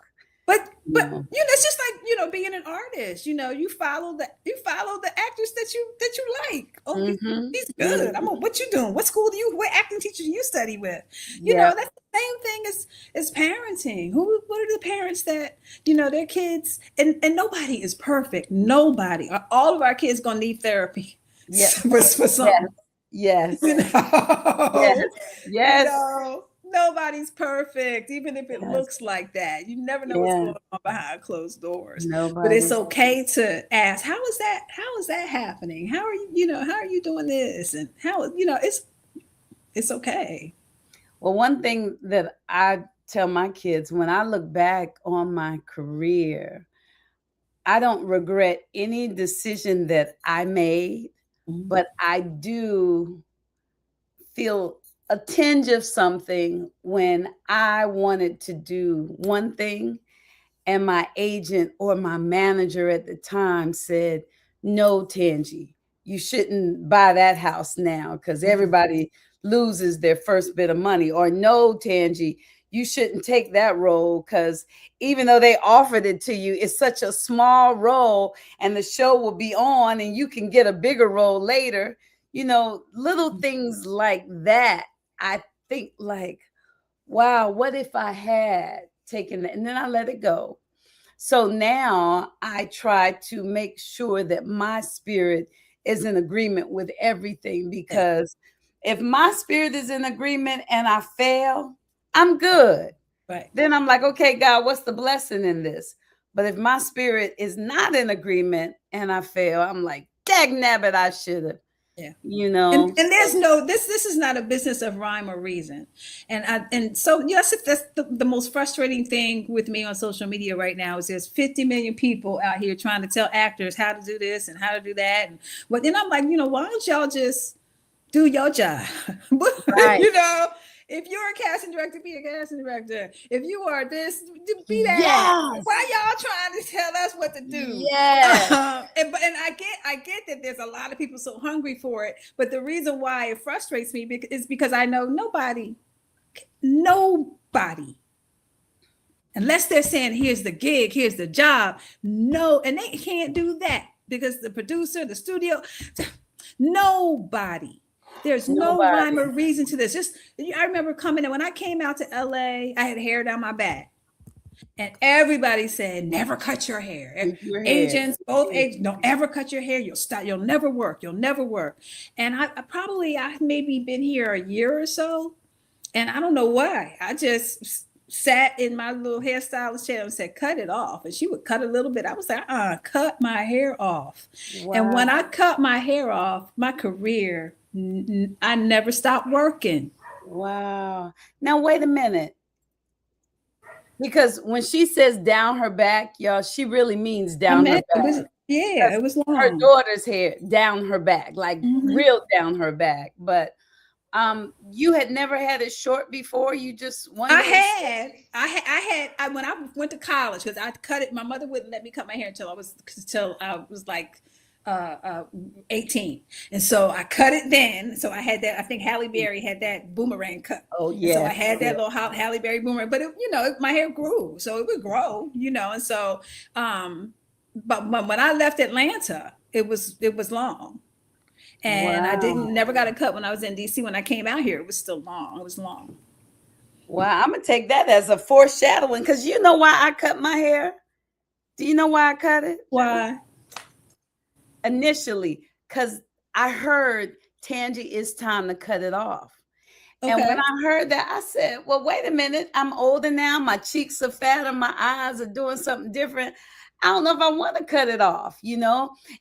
But it's just like being an artist. You follow the actors that you like. Oh, he's good. What you doing? What school what acting teacher do you study with? That's the same thing as parenting. What are the parents that their kids and nobody is perfect. Nobody. All of our kids gonna need therapy. Yes. for something. Yes. Yes. Nobody's perfect, even if it looks like that. You never know what's going on behind closed doors. But it's okay to ask, how is that happening? How are you, how are you doing this? And how, it's okay. Well, one thing that I tell my kids, when I look back on my career, I don't regret any decision that I made, but I do feel a tinge of something when I wanted to do one thing and my agent or my manager at the time said, no, Tangi, you shouldn't buy that house now because everybody loses their first bit of money. Or no, Tangi, you shouldn't take that role because even though they offered it to you, it's such a small role and the show will be on and you can get a bigger role later. Little things like that. I think like, wow, what if I had taken that? And then I let it go. So now I try to make sure that my spirit is in agreement with everything, because if my spirit is in agreement and I fail, I'm good. Right. Then I'm like, okay, God, what's the blessing in this? But if my spirit is not in agreement and I fail, I'm like, dag nabbit, I should have. Yeah. You know. And there's no, this is not a business of rhyme or reason. And so yes, that's the most frustrating thing with me on social media right now is there's 50 million people out here trying to tell actors how to do this and how to do that. And what then I'm like, why don't y'all just do your job? Right. If you're a casting director, be a casting director. If you are this, be that. Yes. Why y'all trying to tell us what to do? Yes. And I get that there's a lot of people so hungry for it. But the reason why it frustrates me is because I know nobody, unless they're saying, here's the gig, here's the job. No, and they can't do that because the producer, the studio, nobody. There's no rhyme or reason to this. I remember coming in when I came out to LA, I had hair down my back. And everybody said, never cut your hair. Agents, both agents, don't ever cut your hair. You'll never work. You'll never work. And I maybe been here a year or so. And I don't know why. I just sat in my little hairstylist chair and said, cut it off. And she would cut a little bit. I was like, cut my hair off. Wow. And when I cut my hair off, my career, I never stopped working. Wow. Now, wait a minute. Because when she says down her back, y'all, she really means down her back. It was long. Her daughter's hair down her back, like real down her back. But you had never had it short before. You just wanted. I had when I went to college, because I cut it. My mother wouldn't let me cut my hair until I was like 18. And so I cut it then. So I had that. I think Halle Berry had that boomerang cut. Oh yeah. And so I had that little Halle Berry boomerang, but my hair grew, so it would grow, and so but when I left Atlanta, it was long. And I never got a cut when I was in DC. When I came out here, it was still long. It was long. Wow, I'm gonna take that as a foreshadowing, because you know why I cut my hair? Do you know why I cut it? Why? Initially, because I heard, Tangie, it's time to cut it off. Okay. And when I heard that, I said, well, wait a minute. I'm older now. My cheeks are fatter. My eyes are doing something different. I don't know if I want to cut it off,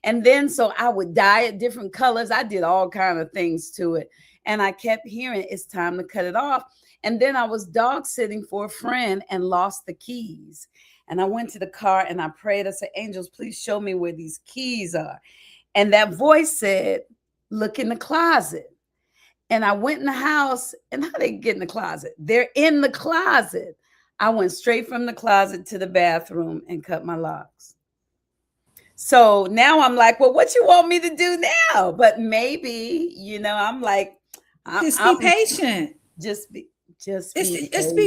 And then so I would dye it different colors. I did all kinds of things to it. And I kept hearing, it's time to cut it off. And then I was dog sitting for a friend and lost the keys. And I went to the car and I prayed. I said, angels, please show me where these keys are. And that voice said, look in the closet. And I went in the house, and how they get in the closet? They're in the closet. I went straight from the closet to the bathroom and cut my locks. So now I'm like, well, what you want me to do now? But maybe, I'm like, just be patient. Just be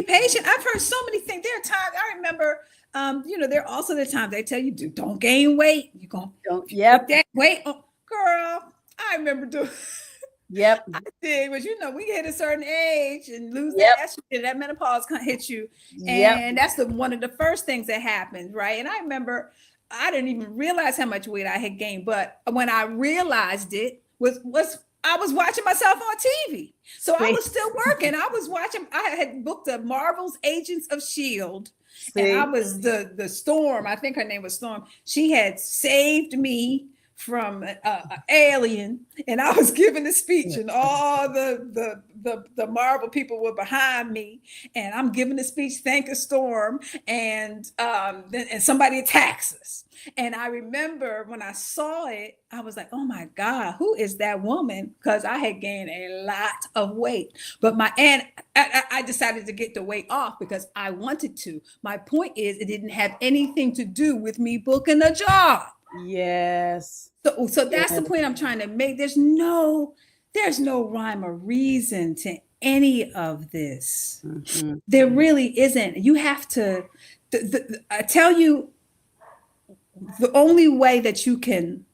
patient. I've heard so many things. There are times I remember, there are also the times they tell you, don't gain weight. You're going to that weight. Oh, girl, I remember doing. Yep. I did, but we hit a certain age and lose that estrogen, that menopause can hit you. And that's one of the first things that happens, right? And I remember I didn't even realize how much weight I had gained. But when I realized it was I was watching myself on TV. So I was still working. I had booked a Marvel's Agents of S.H.I.E.L.D. And I was the Storm. I think her name was Storm. She had saved me from an alien, and I was giving a speech, and all the Marvel people were behind me, and I'm giving a speech, thank a storm, and somebody attacks us. And I remember when I saw it, I was like, oh my God, who is that woman? Because I had gained a lot of weight. But I decided to get the weight off because I wanted to. My point is, it didn't have anything to do with me booking a job. Yes. So that's the point I'm trying to make. There's no rhyme or reason to any of this. Mm-hmm. There really isn't. You have to, I tell you, the only way that you can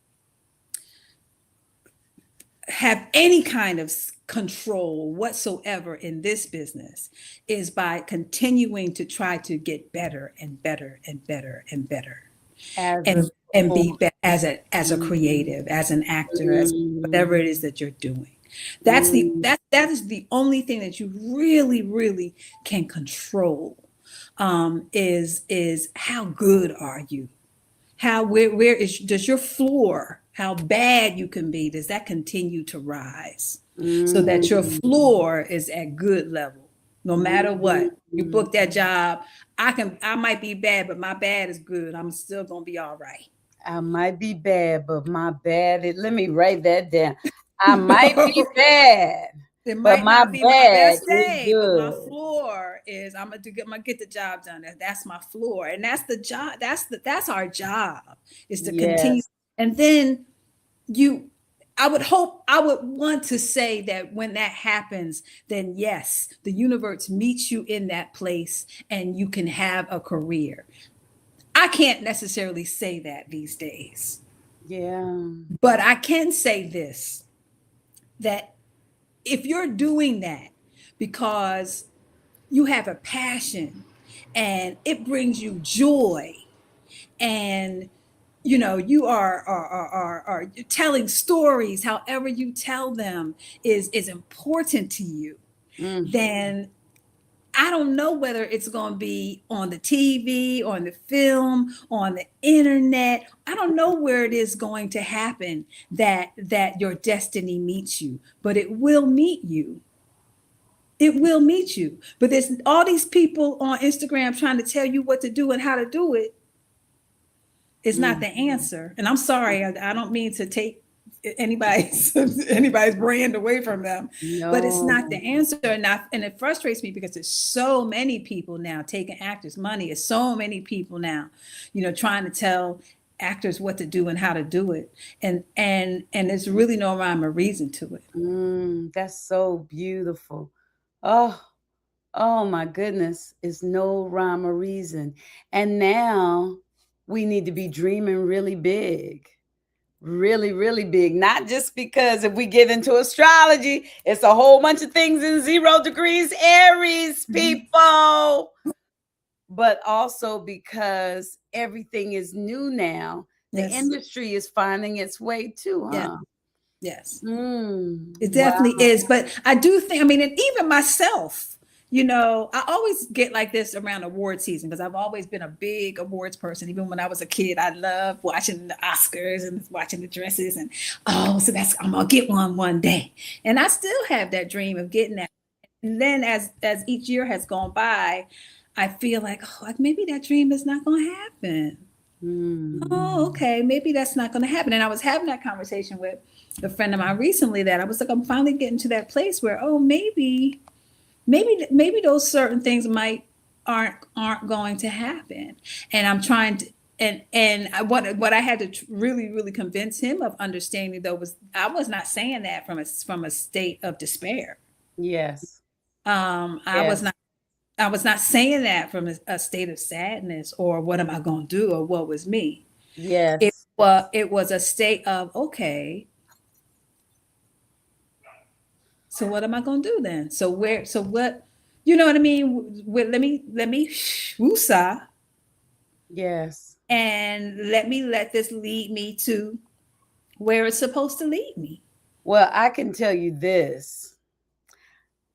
have any kind of control whatsoever in this business is by continuing to try to get better and better and better and better, As and be as a creative, as an actor, as whatever it is that you're doing. That is the only thing that you really, really can control. Is how good are you? Does your floor, how bad you can be, does that continue to rise so that your floor is at good level? No matter what, you book that job, I might be bad, but my bad is good. I'm still gonna be all right. I might be bad, but my bad. Let me write that down. I might be bad. It but might my not be my bad best day, is but my good. floor is I'm gonna get the job done. That's my floor, and that's the job. That's our job, is to continue. Yes. And then I would want to say that when that happens, then yes, the universe meets you in that place, and you can have a career. I can't necessarily say that these days. Yeah. But I can say this, that if you're doing that because you have a passion and it brings you joy, and you are telling stories, however you tell them is important to you, then I don't know whether it's going to be on the TV, on the film, on the internet. I don't know where it is going to happen that your destiny meets you, but it will meet you. It will meet you. But there's all these people on Instagram trying to tell you what to do and how to do it. It's not the answer. And I'm sorry, I don't mean to take anybody's brand away from them, but it's not the answer. And it frustrates me because there's so many people now taking actors' money. It's so many people now, trying to tell actors what to do and how to do it, and there's really no rhyme or reason to it. That's so beautiful. Oh my goodness, it's no rhyme or reason. And now we need to be dreaming really big. Really, really big. Not just because if we get into astrology, it's a whole bunch of things in 0 degrees Aries, people. But also because everything is new now. The industry is finding its way too, huh? Yes. It definitely is. But I do think, and even myself, I always get like this around award season because I've always been a big awards person. Even when I was a kid, I loved watching the Oscars and watching the dresses, and I'm gonna get one day. And I still have that dream of getting that. And then as each year has gone by, I feel like, maybe that dream is not gonna happen. Oh, okay, maybe that's not gonna happen. And I was having that conversation with a friend of mine recently that I was like, I'm finally getting to that place where, maybe those certain things aren't going to happen. And I'm trying to, and what I had to really, really convince him of understanding though was I was not saying that from a state of despair. Yes. I was not saying that from a state of sadness or what am I going to do or what was me. Yes. It was a state of, okay, so what am I going to do then? So what, you know what I mean? Let me woosah. Yes. And let this lead me to where it's supposed to lead me. Well, I can tell you this.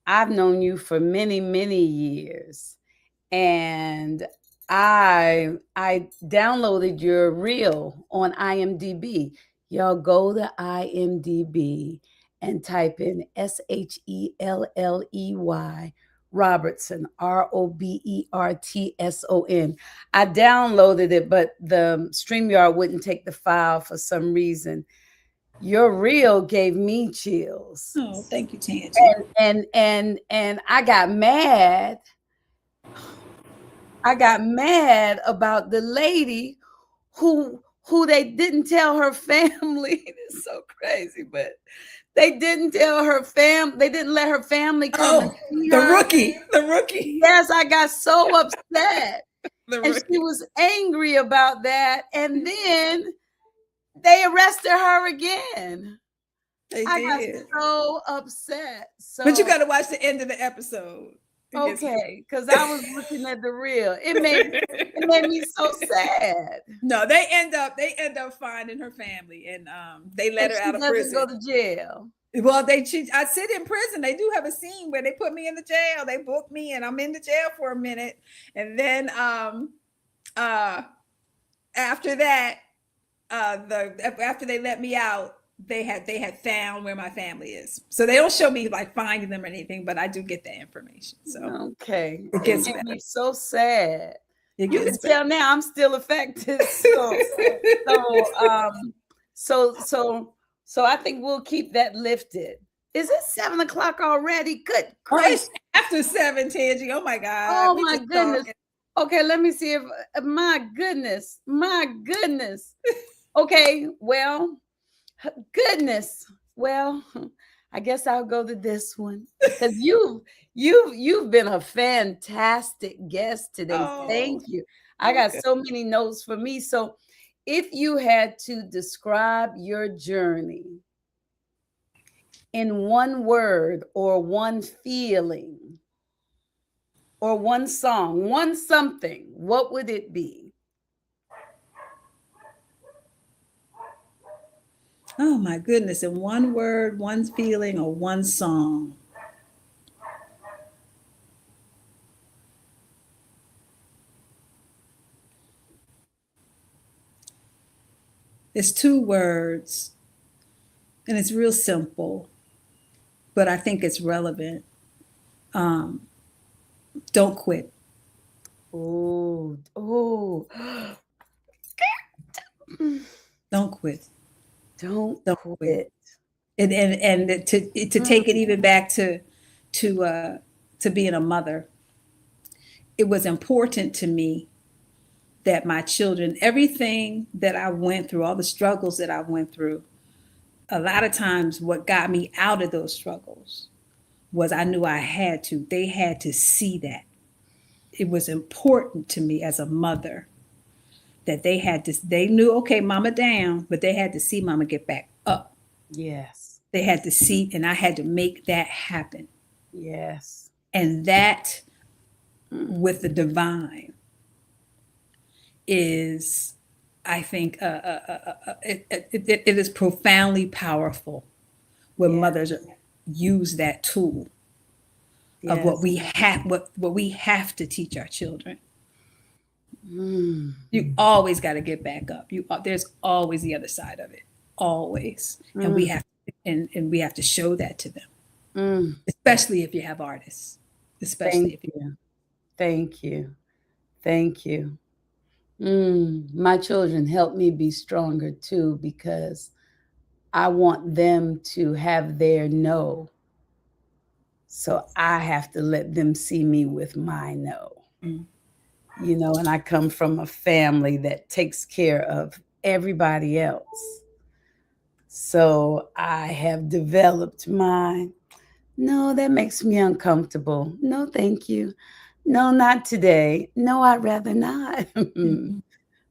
I've known you for many, many years. And I downloaded your reel on IMDb. Y'all go to IMDb and type in Shelley Robertson, Robertson. I downloaded it, but the StreamYard wouldn't take the file for some reason. Your reel gave me chills. Oh, thank you, Tangie. And I got mad. I got mad about the lady who they didn't tell her family. It's so crazy, but they didn't tell her family. They didn't let her family come. Oh, the rookie. Yes, I got so upset. And she was angry about that. And then they arrested her again. I got so upset. So, but you got to watch the end of the episode. Okay, because I was looking at the reel. It made me so sad. No, they end up finding her family, and they let her out of prison. Go to jail. Well, I sit in prison. They do have a scene where they put me in the jail. They booked me, and I'm in the jail for a minute, and then after that, after they let me out, they had found where my family is. So they don't show me like finding them or anything, but I do get that information. So okay, it gets better. Me so sad. You can tell now I'm still affected. So I think we'll keep that lifted. Is it 7 o'clock already? Good gracious. After 7, Tangie. Oh my God. Oh my goodness. Talking. Okay, let me see if my goodness. Okay, well, goodness. Well, I guess I'll go to this one because you've been a fantastic guest today. Oh, thank you. I got so many notes for me. So if you had to describe your journey in one word or one feeling or one song, one something, what would it be? Oh my goodness. In one word, one feeling, or one song. It's 2 words, and it's real simple, but I think it's relevant. Don't quit. Oh. Don't quit. Don't quit. And to take it even back to being a mother, it was important to me that my children, everything that I went through, all the struggles that I went through, a lot of times what got me out of those struggles was I knew they had to see that. It was important to me as a mother that they knew, okay, mama down, but they had to see mama get back up. Yes. They had to see, and I had to make that happen. Yes. And that with the divine is, I think, it is profoundly powerful when mothers use that tool of what we have to teach our children. You always got to get back up. There's always the other side of it, always, and we have to show that to them, especially if you have artists. Thank you. My children help me be stronger too, because I want them to have their no. So I have to let them see me with my no. And I come from a family that takes care of everybody else. So I have developed my, no, that makes me uncomfortable. No, thank you. No, not today. No, I'd rather not.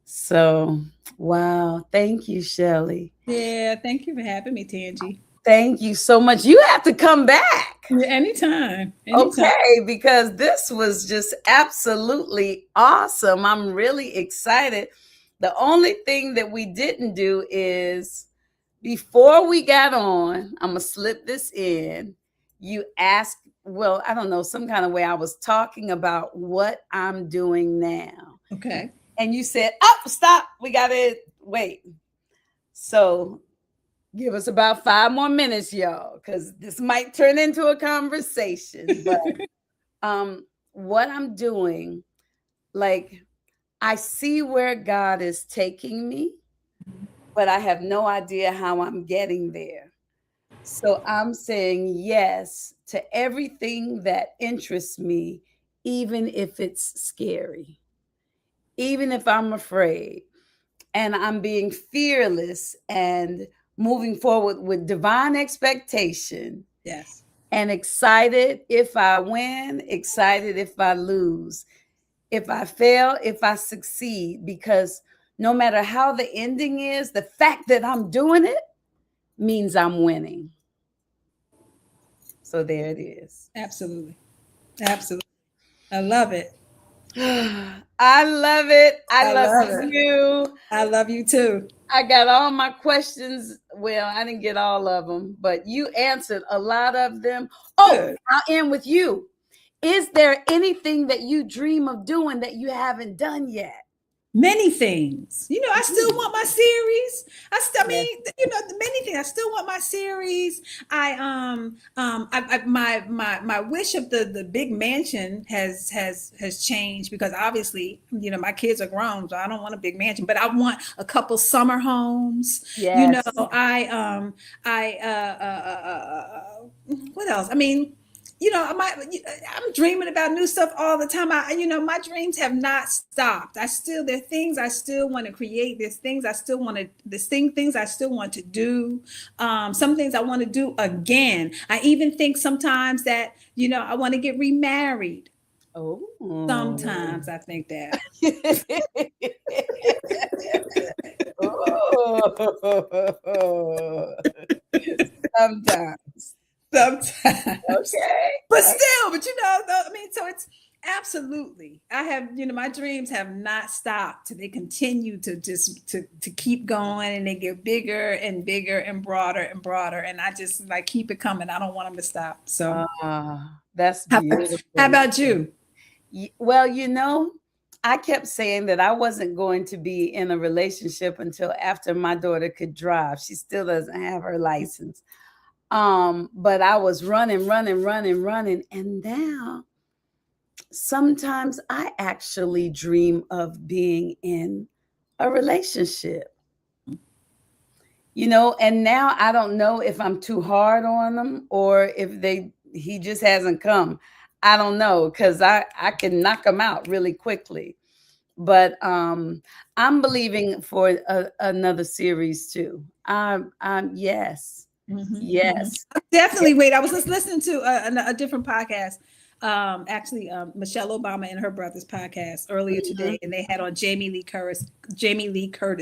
So, wow. Thank you, Shelley. Yeah, thank you for having me, Tangie. Thank you so much. You have to come back. Yeah, anytime. Okay, because this was just absolutely awesome. I'm really excited. The only thing that we didn't do is, before we got on, I'm going to slip this in. You asked, well, I don't know, some kind of way I was talking about what I'm doing now. Okay. And you said, oh, stop. We got to wait. So give us about 5 more minutes, y'all, because this might turn into a conversation. But what I'm doing, like, I see where God is taking me, but I have no idea how I'm getting there. So I'm saying yes to everything that interests me, even if it's scary, even if I'm afraid. And I'm being fearless and moving forward with divine expectation. Yes. And excited if I win, excited if I lose, if I fail, if I succeed, because no matter how the ending is, the fact that I'm doing it means I'm winning. So there it is. Absolutely. Absolutely. I love it. I love it. I love it. you. I love you too. I got all my questions. Well, I didn't get all of them, but you answered a lot of them. Oh, Good. I'll end with you. Is there anything that you dream of doing that you haven't done yet? Many things. I still want my series. I mean, many things. I still want my series. My wish of the big mansion has changed because obviously, my kids are grown, so I don't want a big mansion, but I want a couple summer homes. Yes. What else? I mean, I'm dreaming about new stuff all the time. My dreams have not stopped. There are things I still want to create. There's things I still want to do. Some things I want to do again. I even think sometimes that, I want to get remarried. Oh, sometimes I think that. Sometimes. Okay. But still, so it's absolutely. I have, my dreams have not stopped. They continue to keep going, and they get bigger and bigger and broader, and I just keep it coming. I don't want them to stop. So that's beautiful. How about you? Well, I kept saying that I wasn't going to be in a relationship until after my daughter could drive. She still doesn't have her license. But I was running. And now sometimes I actually dream of being in a relationship, and now I don't know if I'm too hard on them or if he just hasn't come. I don't know, because I can knock them out really quickly. But I'm believing for another series too. Yes. Mm-hmm. Yes, definitely. Wait, I was just listening to a different podcast. Actually, Michelle Obama and her brother's podcast earlier today, and they had on Jamie Lee Curtis,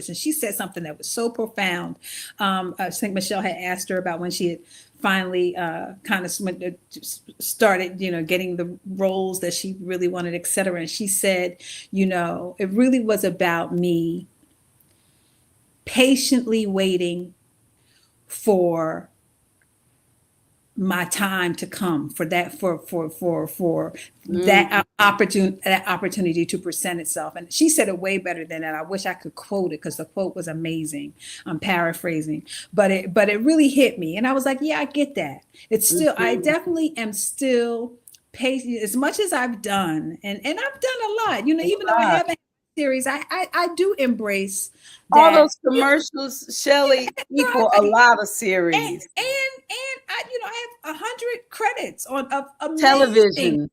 and she said something that was so profound. I think Michelle had asked her about when she had finally kind of started, getting the roles that she really wanted, et cetera. And she said, it really was about me patiently waiting for my time to come, for that opportunity to present itself. And she said it way better than that. I wish I could quote it because the quote was amazing. I'm paraphrasing, but it really hit me, and I was like, yeah, I get that. It's still, I definitely am still patient as much as I've done, and I've done a lot. Even though I haven't series, I do embrace that. All those commercials, Shelley, equal a lot of series. And I have 100 credits of television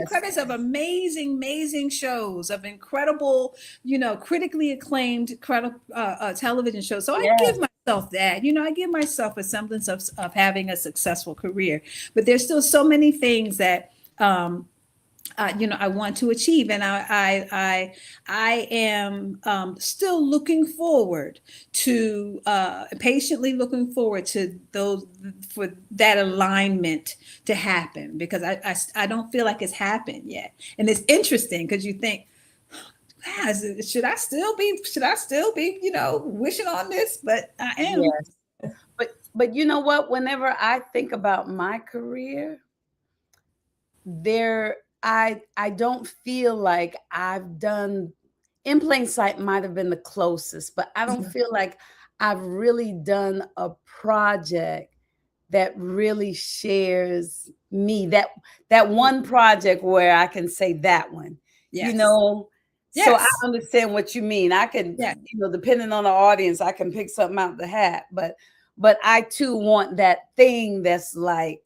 credits of amazing shows, of incredible, critically acclaimed television shows. So I give myself that, I give myself a semblance of having a successful career, but there's still so many things that I want to achieve, and I am still looking forward to patiently looking forward to for that alignment to happen, because I don't feel like it's happened yet. And it's interesting because you think, should I still be wishing on this? But I am. Yes. But you know what? Whenever I think about my career, I don't feel like I've done, In Plain Sight might have been the closest, but I don't feel like I've really done a project that really shares me. That one project where I can say that one, Yes. So I understand what you mean. I can, depending on the audience, I can pick something out the hat, but I too want that thing that's like,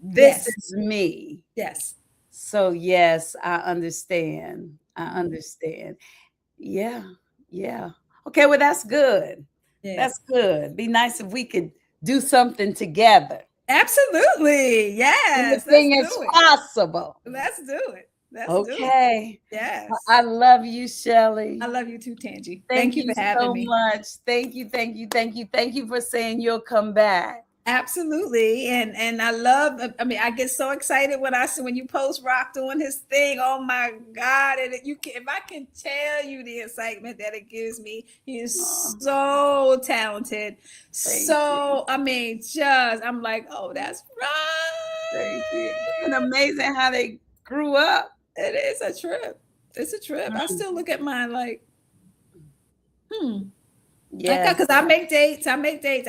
this is me. Yes. So yes, I understand. Yeah. Okay, well, that's good. Yes. That's good. Be nice if we could do something together. Absolutely. Yes. Anything is possible. Let's do it. Let's do it. Okay. Yes. I love you, Shelley. I love you too, Tangi. Thank you for having me. so much. Thank you for saying you'll come back. Absolutely. And I get so excited when I see when you post Rock doing his thing. Oh my God. And if I can tell you the excitement that it gives me, he is so talented. I'm like, oh, that's right. Thank you. And amazing how they grew up. It is a trip. It's a trip. I still look at mine like, yeah, because I make dates. I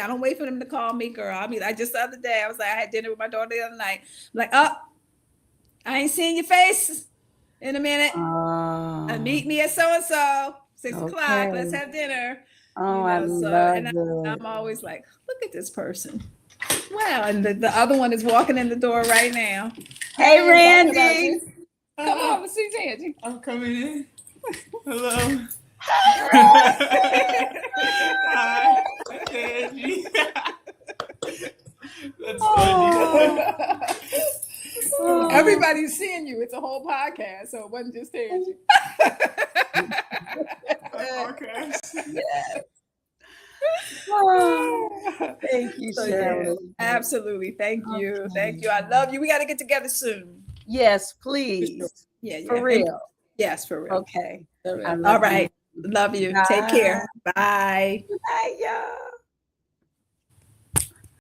don't wait for them to call me, girl. I mean, just the other day, I had dinner with my daughter the other night. I'm like, I ain't seeing your face in a minute. Meet me at so-and-so, 6 o'clock. Let's have dinner. Oh, I love it. I'm always like, look at this person. Wow. And the other one is walking in the door right now. Hey, Randy. Come on, let's see Tangi. I'm coming in. Hello. Hi. Tangi. That's funny. Everybody's seeing you. It's a whole podcast, so it wasn't just Tangi. Yes. Thank you, Shelley. Absolutely. Thank you. Thank you. I love you. We got to get together soon. Yes, please. Yeah. For real. Yes, for real. Okay. All right. Love you. Bye. Take care. Bye. Bye, y'all.